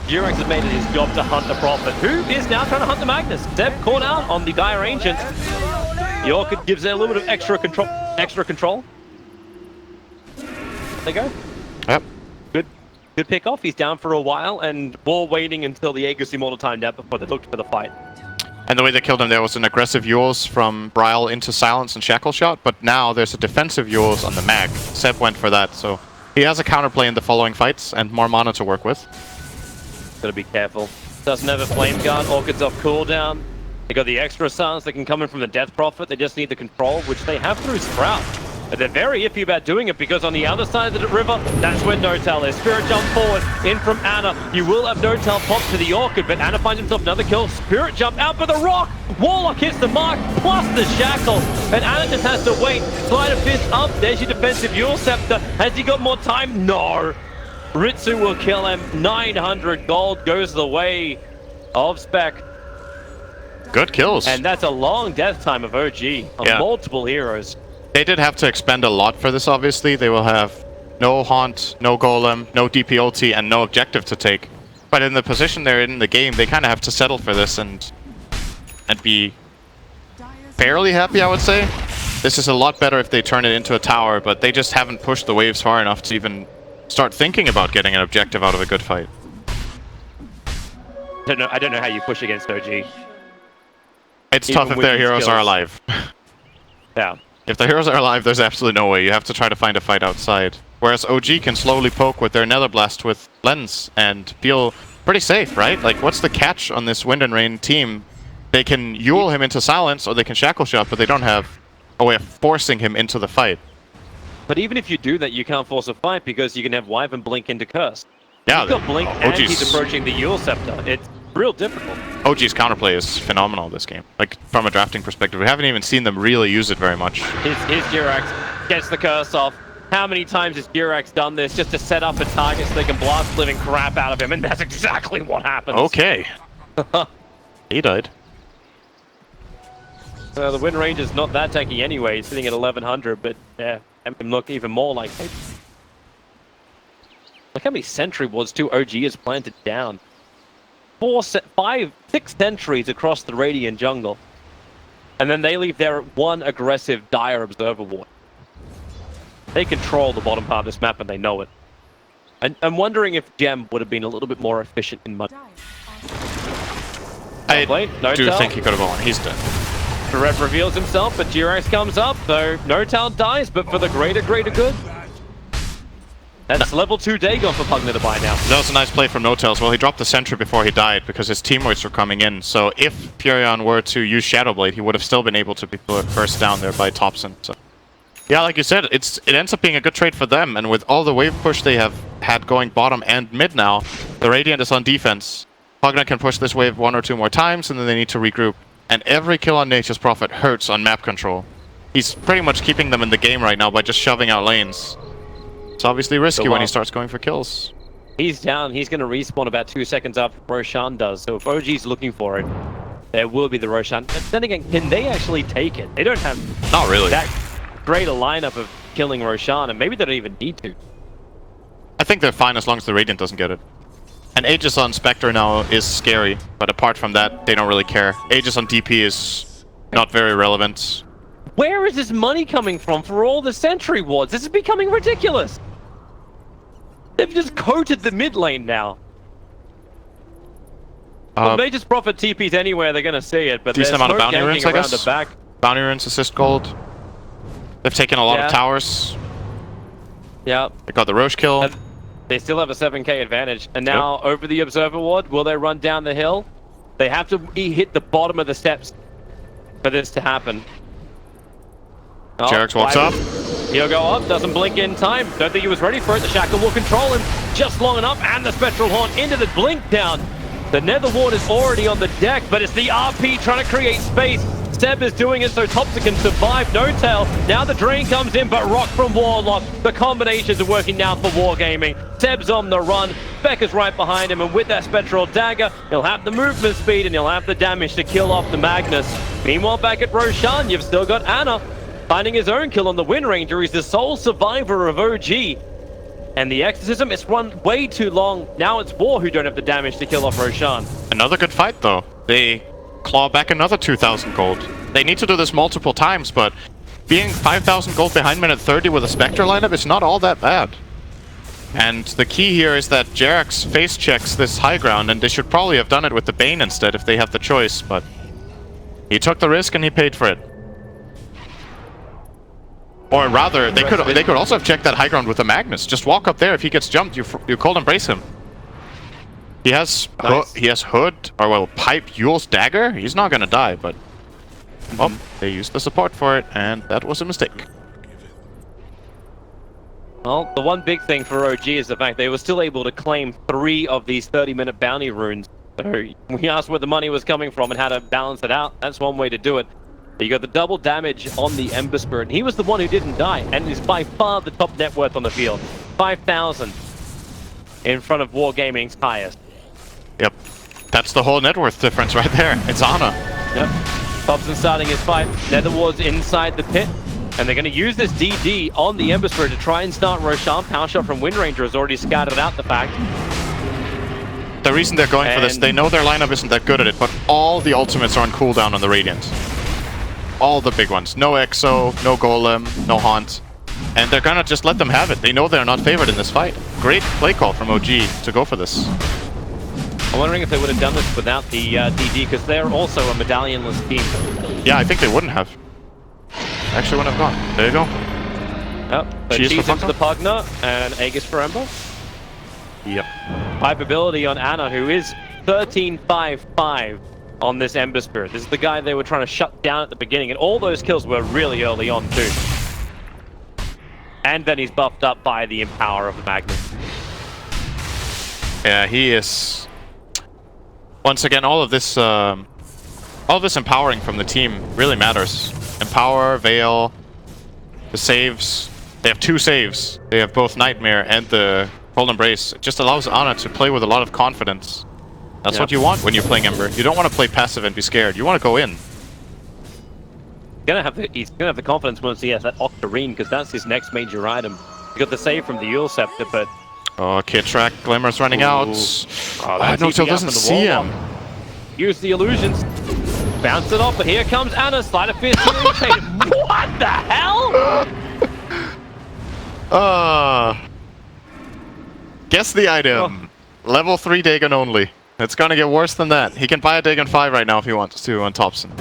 B: Jirax has made it his job to hunt the Prophet, who is now trying to hunt the Magnus. Zeb caught out on the Dire Ancient. The Orchid gives it a little bit of extra control. There you go.
C: Yep.
B: Good pick off. He's down for a while, and we're waiting until the Aegis Immortal timed out before they looked for the fight.
C: And the way they killed him there was an aggressive Yules from Bryle into Silence and Shackle Shot, but now there's a defensive Yules on the Mag. Seb went for that, so he has a counterplay in the following fights and more mana to work with.
B: Gotta be careful. Doesn't have a Flame Guard. Orchid's off cooldown. They got the extra Suns that can come in from the Death Prophet. They just need the control, which they have through Sprout. But they're very iffy about doing it because on the other side of the river, that's where Notel is. Spirit jump forward, in from Anna. You will have Notel pop to the Orchid, but Anna finds himself another kill. Spirit jump out for the rock. Warlock hits the mark, plus the shackle. And Anna just has to wait. Slide of fist up. There's your defensive Yule Scepter. Has he got more time? No. Ritsu will kill him. 900 gold goes the way of Spec.
C: Good kills.
B: And that's a long death time of OG on multiple heroes.
C: They did have to expend a lot for this, obviously. They will have no Haunt, no Golem, no DP ulti, and no objective to take. But in the position they're in the game, they kind of have to settle for this and be fairly happy, I would say. This is a lot better if they turn it into a tower, but they just haven't pushed the waves far enough to even start thinking about getting an objective out of a good fight.
B: I don't know how you push against OG.
C: It's
B: Even
C: tough if
B: with
C: their
B: these
C: heroes are
B: skills.
C: alive.
B: Yeah.
C: If the heroes are alive, there's absolutely no way. You have to try to find a fight outside. Whereas OG can slowly poke with their Nether Blast with Lens and feel pretty safe, right? Like, what's the catch on this Wind and Rain team? They can Yule him into Silence, or they can Shackle Shot, but they don't have a way of forcing him into the fight.
B: But even if you do that, you can't force a fight because you can have Wyvern blink into Curse.
C: Yeah,
B: He's got blink and
C: OG's
B: he's approaching the Yule Scepter. It's real difficult.
C: OG's counterplay is phenomenal this game. Like, from a drafting perspective, we haven't even seen them really use it very much.
B: Here's Jirax, gets the Curse off. How many times has Jirax done this just to set up a target so they can blast the living crap out of him? And that's exactly what happens.
C: Okay. He died.
B: The Wind Ranger's not that tanky anyway. He's sitting at 1100, but yeah, make him look even more like it. Look how many sentry wards 2 OG has planted down. 6 sentries across the Radiant jungle. And then they leave their 1 aggressive Dire Observer ward. They control the bottom part of this map and they know it. And I'm wondering if Gem would have been a little bit more efficient in mud.
C: I
B: No
C: do
B: tell.
C: think he could have won. He's dead.
B: Rev reveals himself, but Jirax comes up, so Notal dies, but for the greater good. That's level 2 Dagon for Pugna to buy now.
C: That was a nice play from Notel as well. He dropped the sentry before he died because his teammates were coming in. So if Furion were to use Shadow Blade, he would have still been able to be first down there by Thompson. So yeah, like you said, it ends up being a good trade for them. And with all the wave push they have had going bottom and mid now, the Radiant is on defense. Pugna can push this wave 1 or 2 more times, and then they need to regroup. And every kill on Nature's Prophet hurts on map control. He's pretty much keeping them in the game right now by just shoving out lanes. It's obviously risky when he starts going for kills.
B: He's down. He's going to respawn about 2 seconds after Roshan does. So if OG's looking for it, there will be the Roshan. But then again, can they actually take it? They don't have
C: Not really.
B: that great a lineup of killing Roshan, and maybe they don't even need to.
C: I think they're fine as long as the Radiant doesn't get it. And Aegis on Spectre now is scary, but apart from that, they don't really care. Aegis on DP is not very relevant.
B: Where is this money coming from for all the sentry wards? This is becoming ridiculous. They've just coated the mid lane now. Well, they just profit TPs anywhere, they're going to see it, but
C: decent amount of bounty runes, I
B: around
C: guess.
B: the back.
C: Bounty runes, assist gold. They've taken a lot of towers.
B: Yeah.
C: They got the Roche kill.
B: They still have a 7k advantage. And now over the Observer ward, will they run down the hill? They have to hit the bottom of the steps for this to happen. Oh,
C: Jerax walks up.
B: He'll go up, doesn't blink in time. Don't think he was ready for it. The Shackle will control him just long enough, and the Spectral Horn into the blink down. The Nether Ward is already on the deck, but it's the RP trying to create space. Seb is doing it so Topsa can survive. No tail. Now the drain comes in, but Rock from Warlock. The combinations are working now for Wargaming. Seb's on the run. Beck is right behind him, and with that Spectral Dagger, he'll have the movement speed and he'll have the damage to kill off the Magnus. Meanwhile, back at Roshan, you've still got Ana finding his own kill on the Wind Ranger. He's the sole survivor of OG. And the Exorcism, it's run way too long. Now it's War who don't have the damage to kill off Roshan.
C: Another good fight, though. They claw back another 2,000 gold. They need to do this multiple times, but being 5,000 gold behind minute 30 with a Spectre lineup is not all that bad. And the key here is that Jerax face checks this high ground, and they should probably have done it with the Bane instead if they have the choice, but he took the risk and he paid for it. Or rather, they could also have checked that high ground with the Magnus. Just walk up there. If he gets jumped, you cold embrace him. He has Hood, or well, Pipe, Yule's Dagger. He's not gonna die, but well, they used the support for it, and that was a mistake.
B: Well, the one big thing for OG is the fact they were still able to claim 3 of these 30-minute bounty runes. So we asked where the money was coming from and how to balance it out. That's one way to do it. You got the double damage on the Ember Spirit. He was the one who didn't die, and is by far the top net worth on the field. 5,000 in front of Wargaming's highest.
C: Yep, that's the whole net worth difference right there. It's Ana.
B: Yep. Thompson starting his fight. Nether Ward's inside the pit, and they're going to use this DD on the Ember Spirit to try and start Roshan. Power shot from Wind Ranger has already scouted out the fact.
C: The reason they're going for this, they know their lineup isn't that good at it, but all the ultimates are on cooldown on the Radiant. All the big ones. No Exo, no Golem, no Haunt. And they're gonna just let them have it. They know they're not favored in this fight. Great play call from OG to go for this.
B: I'm wondering if they would have done this without the DD, because they're also a medallionless team.
C: Yeah, I think they wouldn't have. Actually wouldn't have gone. There you go.
B: Yep. So
C: Cheese
B: Cheese
C: for
B: into the Pugna and Aegis for Ember.
C: Yep.
B: Pipe ability on Ana, who is 13.55 on this Ember Spirit. This is the guy they were trying to shut down at the beginning, and all those kills were really early on too. And then he's buffed up by the Empower of the Magnus.
C: Yeah, he is... Once again, all of this empowering from the team really matters. Empower, Veil, the saves. They have 2 saves. They have both Nightmare and the Cold Embrace. It just allows Ana to play with a lot of confidence. That's what you want when you're playing Ember. You don't want to play passive and be scared. You want to go in.
B: He's gonna have the confidence once he has that Octarine, because that's his next major item. He got the save from the Yule Scepter, but...
C: Oh, Kid Track, Glimmer's running out.
B: Oh,
C: no, Till doesn't see him.
B: Use the illusions. Bounce it off, but here comes Ana. Sleight of Fist. What the hell?
C: Guess the item. Level 3 Dagon only. It's gonna get worse than that. He can buy a Dagon 5 right now if he wants to on Thompson.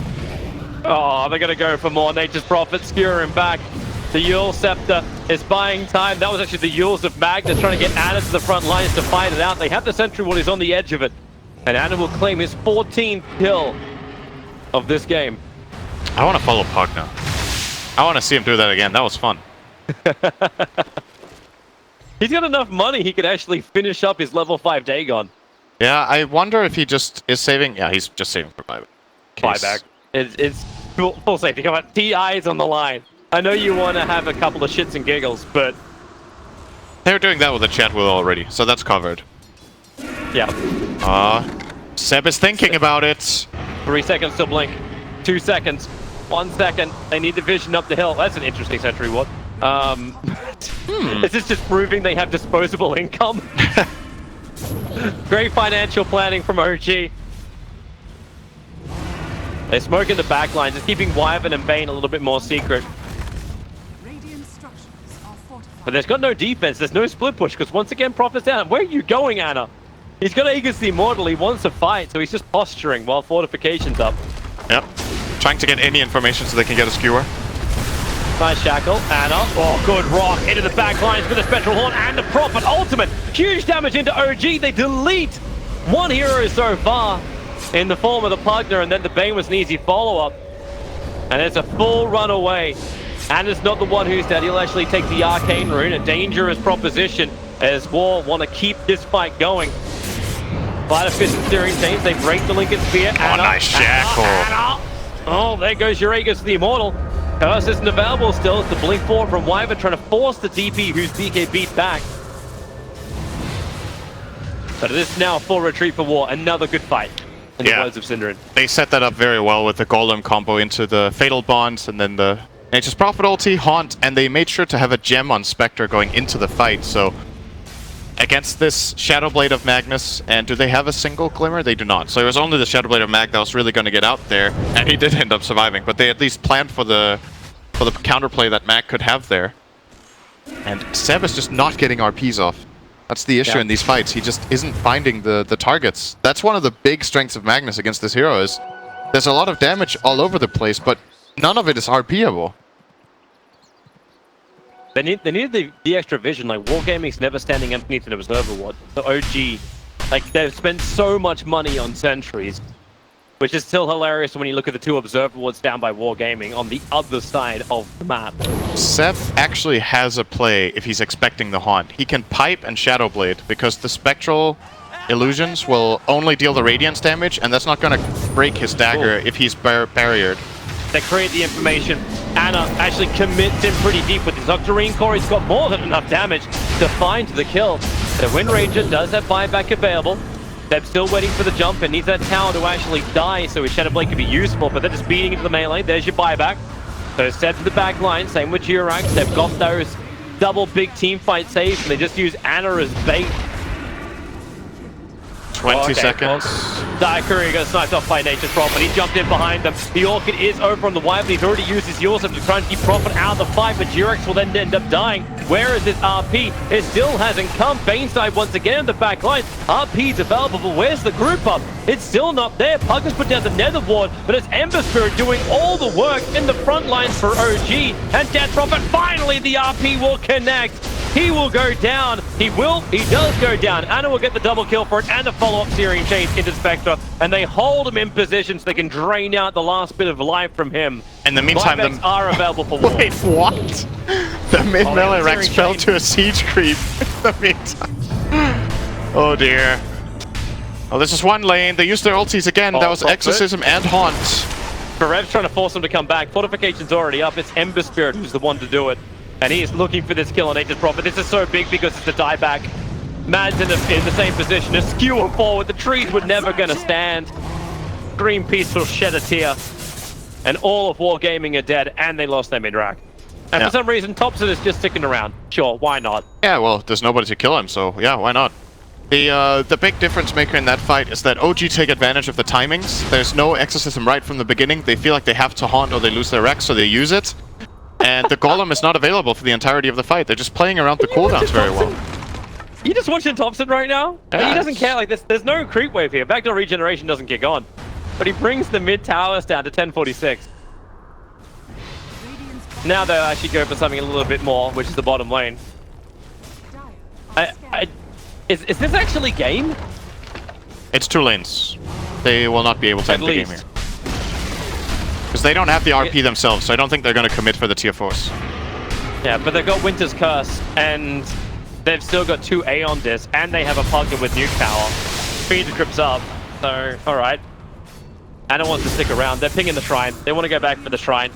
B: Oh, they're gonna go for more Nature's Prophet, skewer him back. The Yule Scepter is buying time. That was actually the Yules of Magnus trying to get Ana to the front lines to fight it out. They have the Sentry Wall, he's on the edge of it. And Ana will claim his 14th kill of this game.
C: I want to follow Pug now. I want to see him do that again. That was fun.
B: He's got enough money he could actually finish up his level 5 Dagon.
C: Yeah, I wonder if he just is saving. Yeah, he's just saving for buyback.
B: Buyback. It's full safety. Come on, TI's on the line. I know you want to have a couple of shits and giggles, but...
C: They're doing that with the chat wheel already, so that's covered.
B: Yeah.
C: Seb is thinking about it.
B: 3 seconds to blink. 2 seconds. 1 second. They need the vision up the hill. That's an interesting Sentry Ward. Is this just proving they have disposable income? Great financial planning from OG. They smoke in the back line, just keeping Wyvern and Bane a little bit more secret.
G: Radiant structures are fortified.
B: But there's got no defense, there's no split push, because once again, Prophet's down. Where are you going, Anna? He's got Aegis the Immortal, he wants to fight, so he's just posturing while Fortification's up.
C: Yep. Trying to get any information so they can get a skewer.
B: Nice shackle, Anna. Oh, good rock into the back lines with the Spectral Horn and the Prophet ultimate. Huge damage into OG. They delete one hero so far in the form of the Pugner, and then the Bane was an easy follow-up. And it's a full run away. Anna's not the one who's dead. He'll actually take the Arcane Rune, a dangerous proposition as War want to keep this fight going. By the Fist and Searing Chains, they break the Lincoln Spear.
C: Oh, nice shackle.
B: Anna. Oh, there goes your Aegis the Immortal. Curse isn't available still. It's the Blink 4 from Wyvern trying to force the DP who's DK beat back. But it is now a full retreat for War. Another good fight in the words of Synderen.
C: They set that up very well with the Golem combo into the Fatal Bonds and then the Nature's Prophet ulti, Haunt, and they made sure to have a gem on Spectre going into the fight, so against this Shadow Blade of Magnus, and do they have a single Glimmer? They do not. So it was only the Shadow Blade of Mag that was really going to get out there, and he did end up surviving, but they at least planned for the counterplay that Mag could have there. And Seb is just not getting RPs off. That's the issue in these fights. He just isn't finding the targets. That's one of the big strengths of Magnus against this hero is there's a lot of damage all over the place, but none of it is RPable.
B: They need the extra vision. Like Wargaming's never standing underneath an observer ward. The OG, like they've spent so much money on sentries, which is still hilarious when you look at the two observer wards down by Wargaming on the other side of the map.
C: Seth actually has a play if he's expecting the Haunt. He can pipe and Shadow Blade because the Spectral illusions will only deal the Radiance damage, and that's not going to break his dagger if he's barriered.
B: They create the information. Anna actually commits in pretty deep with his Octarine Core. He's got more than enough damage to find the kill. The Wind Ranger does have buyback available. They're still waiting for the jump and needs that tower to actually die so his Shadow Blade can be useful, but they're just beating into the melee. There's your buyback. So set to the back line, same with Jirax. They've got those double big team fight saves, and they just use Anna as bait.
C: 20 seconds.
B: Daikuri got sniped off by Nature's Prophet. He jumped in behind them. The Orchid is over on the Wyvern. He's already used his Yorsum to try and keep Prophet out of the fight, but Jirax will then end up dying. Where is this RP? It still hasn't come. Baneside once again in the back line. RP's available, but where's the group up? It's still not there. Pug has put down the Nether Ward, but it's Ember Spirit doing all the work in the front lines for OG. And Death Prophet, finally the RP will connect. He will go down. He does go down. Anna will get the double kill for it and a follow-up Searing Chains into Spectre. And they hold him in position so they can drain out the last bit of life from him.
C: In the meantime,
B: the are available for war.
C: Wait, what? The mid-melee Rex fell to a siege creep in the meantime. Oh dear. Oh, this is one lane. They used their ultis again. That was Exorcism and Haunt.
B: Barev's trying to force him to come back. Fortification's already up. It's Ember Spirit who's the one to do it. And he is looking for this kill on Nature's Prophet. This is so big because it's a dieback. Mad's in the same position. A skewer forward. The trees were never going to stand. Greenpeace will shed a tear. And all of Wargaming are dead, and they lost their mid-rack. And for some reason, Thompson is just sticking around. Sure, why not?
C: Yeah, well, there's nobody to kill him, so yeah, why not? The big difference maker in that fight is that OG take advantage of the timings. There's no Exorcism right from the beginning. They feel like they have to Haunt or they lose their Rex, so they use it. And the Golem is not available for the entirety of the fight. They're just playing around the cooldowns very well.
B: You just watching Thompson right now?
C: Yeah.
B: He doesn't care. Like there's no creep wave here. Backdoor regeneration doesn't kick on. But he brings the mid towers down to 1046. Now they'll actually go for something a little bit more, which is the bottom lane. Is this actually game?
C: It's 2 lanes. They will not be able to end the game here. Because they don't have the RP themselves, so I don't think they're going to commit for the tier 4s.
B: Yeah, but they've got Winter's Curse, and they've still got 2 Aeon Discs, and they have a Pugner with Nuke Power. Speed the Crypts up, so alright. Anna wants to stick around. They're pinging the Shrine. They want to go back for the Shrine.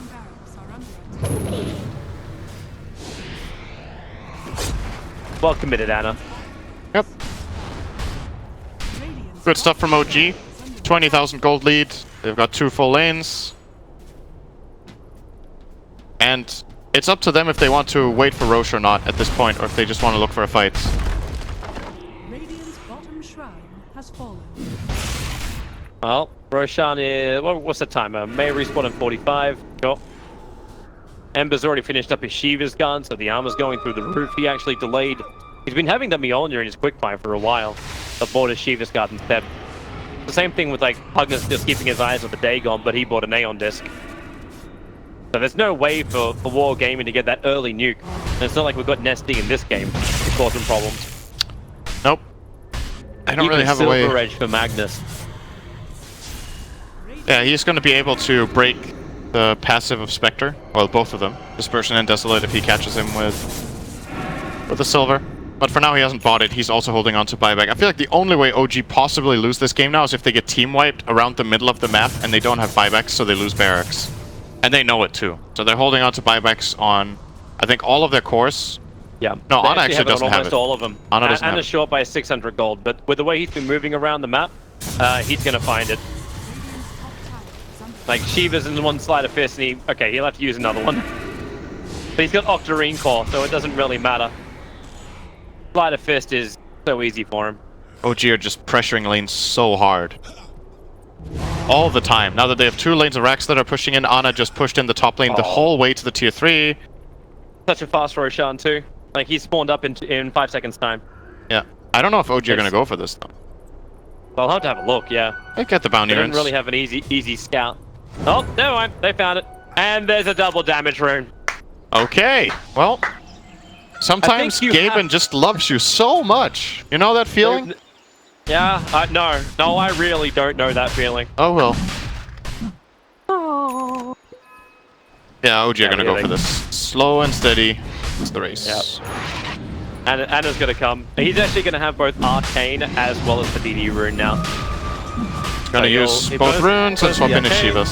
B: Well committed, Anna.
C: Yep. Good stuff from OG. 20,000 gold lead. They've got 2 full lanes. And it's up to them if they want to wait for Roche or not at this point, or if they just want to look for a fight.
B: Well, Roshan is... what's the timer? May respawn in 45. Sure. Ember's already finished up his Shiva's gun, so the armor's going through the roof. He actually delayed... He's been having the Mjolnir in his quickfire for a while. But bought his Shiva's gun instead. The same thing with, like, Pugnus just keeping his eyes on the Dagon, but he bought an Aeon disc. So there's no way for War Gaming to get that early nuke. And it's not like we've got nesting in this game to cause them problems.
C: Nope. I don't really have a way.
B: Silver Edge for Magnus.
C: Yeah, he's going to be able to break the passive of Spectre. Well, both of them. Dispersion and Desolate if he catches him with the silver. But for now, he hasn't bought it. He's also holding on to buyback. I feel like the only way OG possibly lose this game now is if they get team wiped around the middle of the map and they don't have buybacks, so they lose barracks. And they know it too. So they're holding on to buybacks on, I think, all of their cores.
B: Yeah.
C: No,
B: They
C: Ana actually
B: have it on
C: doesn't have
B: almost
C: it.
B: all of them.
C: Ana doesn't have
B: Ana's
C: it.
B: short by 600 gold, but with the way he's been moving around the map, he's going to find it. Like, Shiva's in one Sleight of Fist, and he'll have to use another one. But he's got Octarine Core, so it doesn't really matter. Sleight of Fist is so easy for him.
C: OG are just pressuring lanes so hard. All the time. Now that they have 2 lanes of racks that are pushing in, Ana just pushed in the top lane the whole way to the tier 3.
B: Such a fast Roshan, too. Like, he spawned up in 5 seconds' time.
C: Yeah. I don't know if OG are going to go for this, though.
B: Well, I'll have to have a look, yeah.
C: They get the bounty
B: They didn't
C: runes.
B: really have an easy scout. Oh, never mind. They found it. And there's a double damage rune.
C: Okay. Well, sometimes
B: you
C: Gaben just loves you so much. You know that feeling?
B: Yeah, no, I really don't know that feeling.
C: Oh, well. Yeah, OG are going to go for this. Slow and steady. It's the race.
B: Yep. And Anna's going to come. He's actually going to have both Arcane as well as the DD rune now.
C: He's going to use both runes and swap in his Shivas.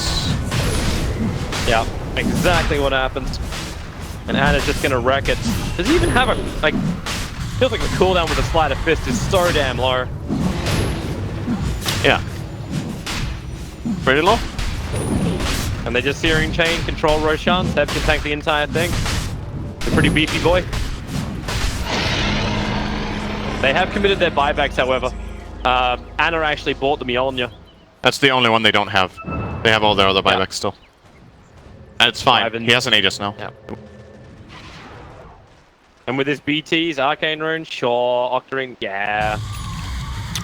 B: Yeah, exactly what happens. And Anna's just going to wreck it. Does he even have a, like, feels like the cooldown with a Sleight of Fist is so damn low.
C: Yeah. Pretty low.
B: And they just Searing Chain, control Roshan. Seb can tank the entire thing. He's a pretty beefy boy. They have committed their buybacks, however. Anna actually bought the Mjolnir.
C: That's the only one they don't have. They have all their other buybacks still. And it's fine. He has an Aegis now.
B: Yeah. And with his BTs, Arcane Rune, sure, Octarine, yeah.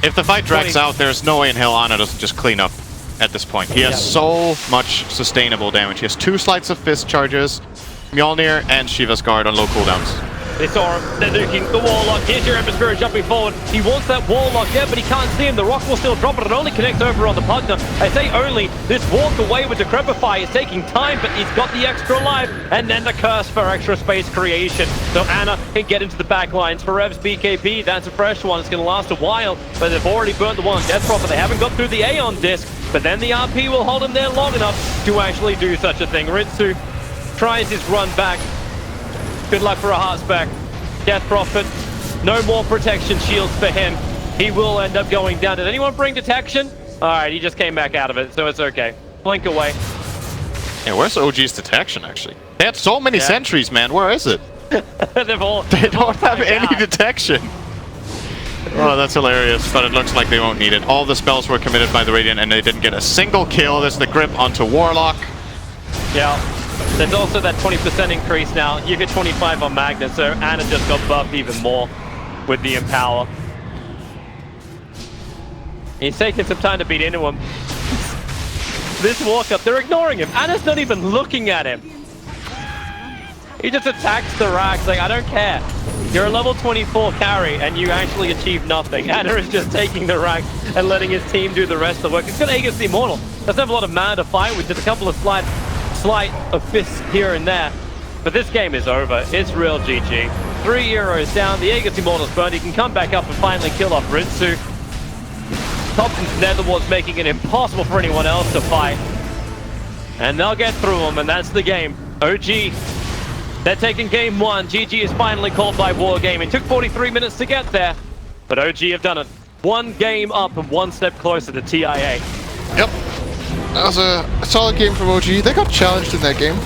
C: If the fight drags out, there's no way in hell Ana doesn't just clean up at this point. He has so much sustainable damage. He has 2 Sleights of Fist charges, Mjolnir, and Shiva's Guard on low cooldowns.
B: They saw him. They're nuking the Warlock. Here's your Ember Spirit jumping forward. He wants that Warlock there, but he can't see him. The rock will still drop, but it only connects over on the Pugna. I say only. This walk away with Decrepify is taking time, but he's got the extra life. And then the curse for extra space creation. So Ana can get into the back lines. For Rev's BKB, that's a fresh one. It's going to last a while, but they've already burnt the one on Death Prophet. They haven't got through the Aeon disc, but then the RP will hold him there long enough to actually do such a thing. Ritsu tries his run back. Good luck for a heart spec. Death Prophet, no more protection shields for him. He will end up going down. Did anyone bring detection? Alright, he just came back out of it, so it's okay. Blink away.
C: Yeah, where's OG's detection, actually? They had so many sentries, man. Where is it?
B: They
C: don't have any detection. Oh, that's hilarious, but it looks like they won't need it. All the spells were committed by the Radiant, and they didn't get a single kill. There's the grip onto Warlock.
B: Yeah. There's also that 20% increase now. You get 25 on Magnus, so Ana just got buffed even more with the Empower. He's taking some time to beat into him. This walk-up, they're ignoring him. Ana's not even looking at him. He just attacks the racks, like, I don't care. You're a level 24 carry, and you actually achieve nothing. Ana is just taking the racks and letting his team do the rest of the work. He's got Aegis the Immortal. Doesn't have a lot of mana to fight with, just a couple of slight of fists here and there. But this game is over. It's real GG. 3 euros down. The Aegis Immortal's burned. He can come back up and finally kill off Ritsu. Thompson's Netherwards making it impossible for anyone else to fight. And they'll get through him, and that's the game. OG, they're taking game 1. GG is finally called by War Gaming. It took 43 minutes to get there, but OG have done it. 1 game up and 1 step closer to TIA.
H: Yep. That was a solid game from OG. They got challenged in that game.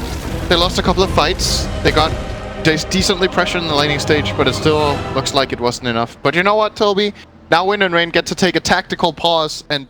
H: They lost a couple of fights. They got decently pressured in the laning stage, but it still looks like it wasn't enough. But you know what, Toby? Now Wind and Rain get to take a tactical pause and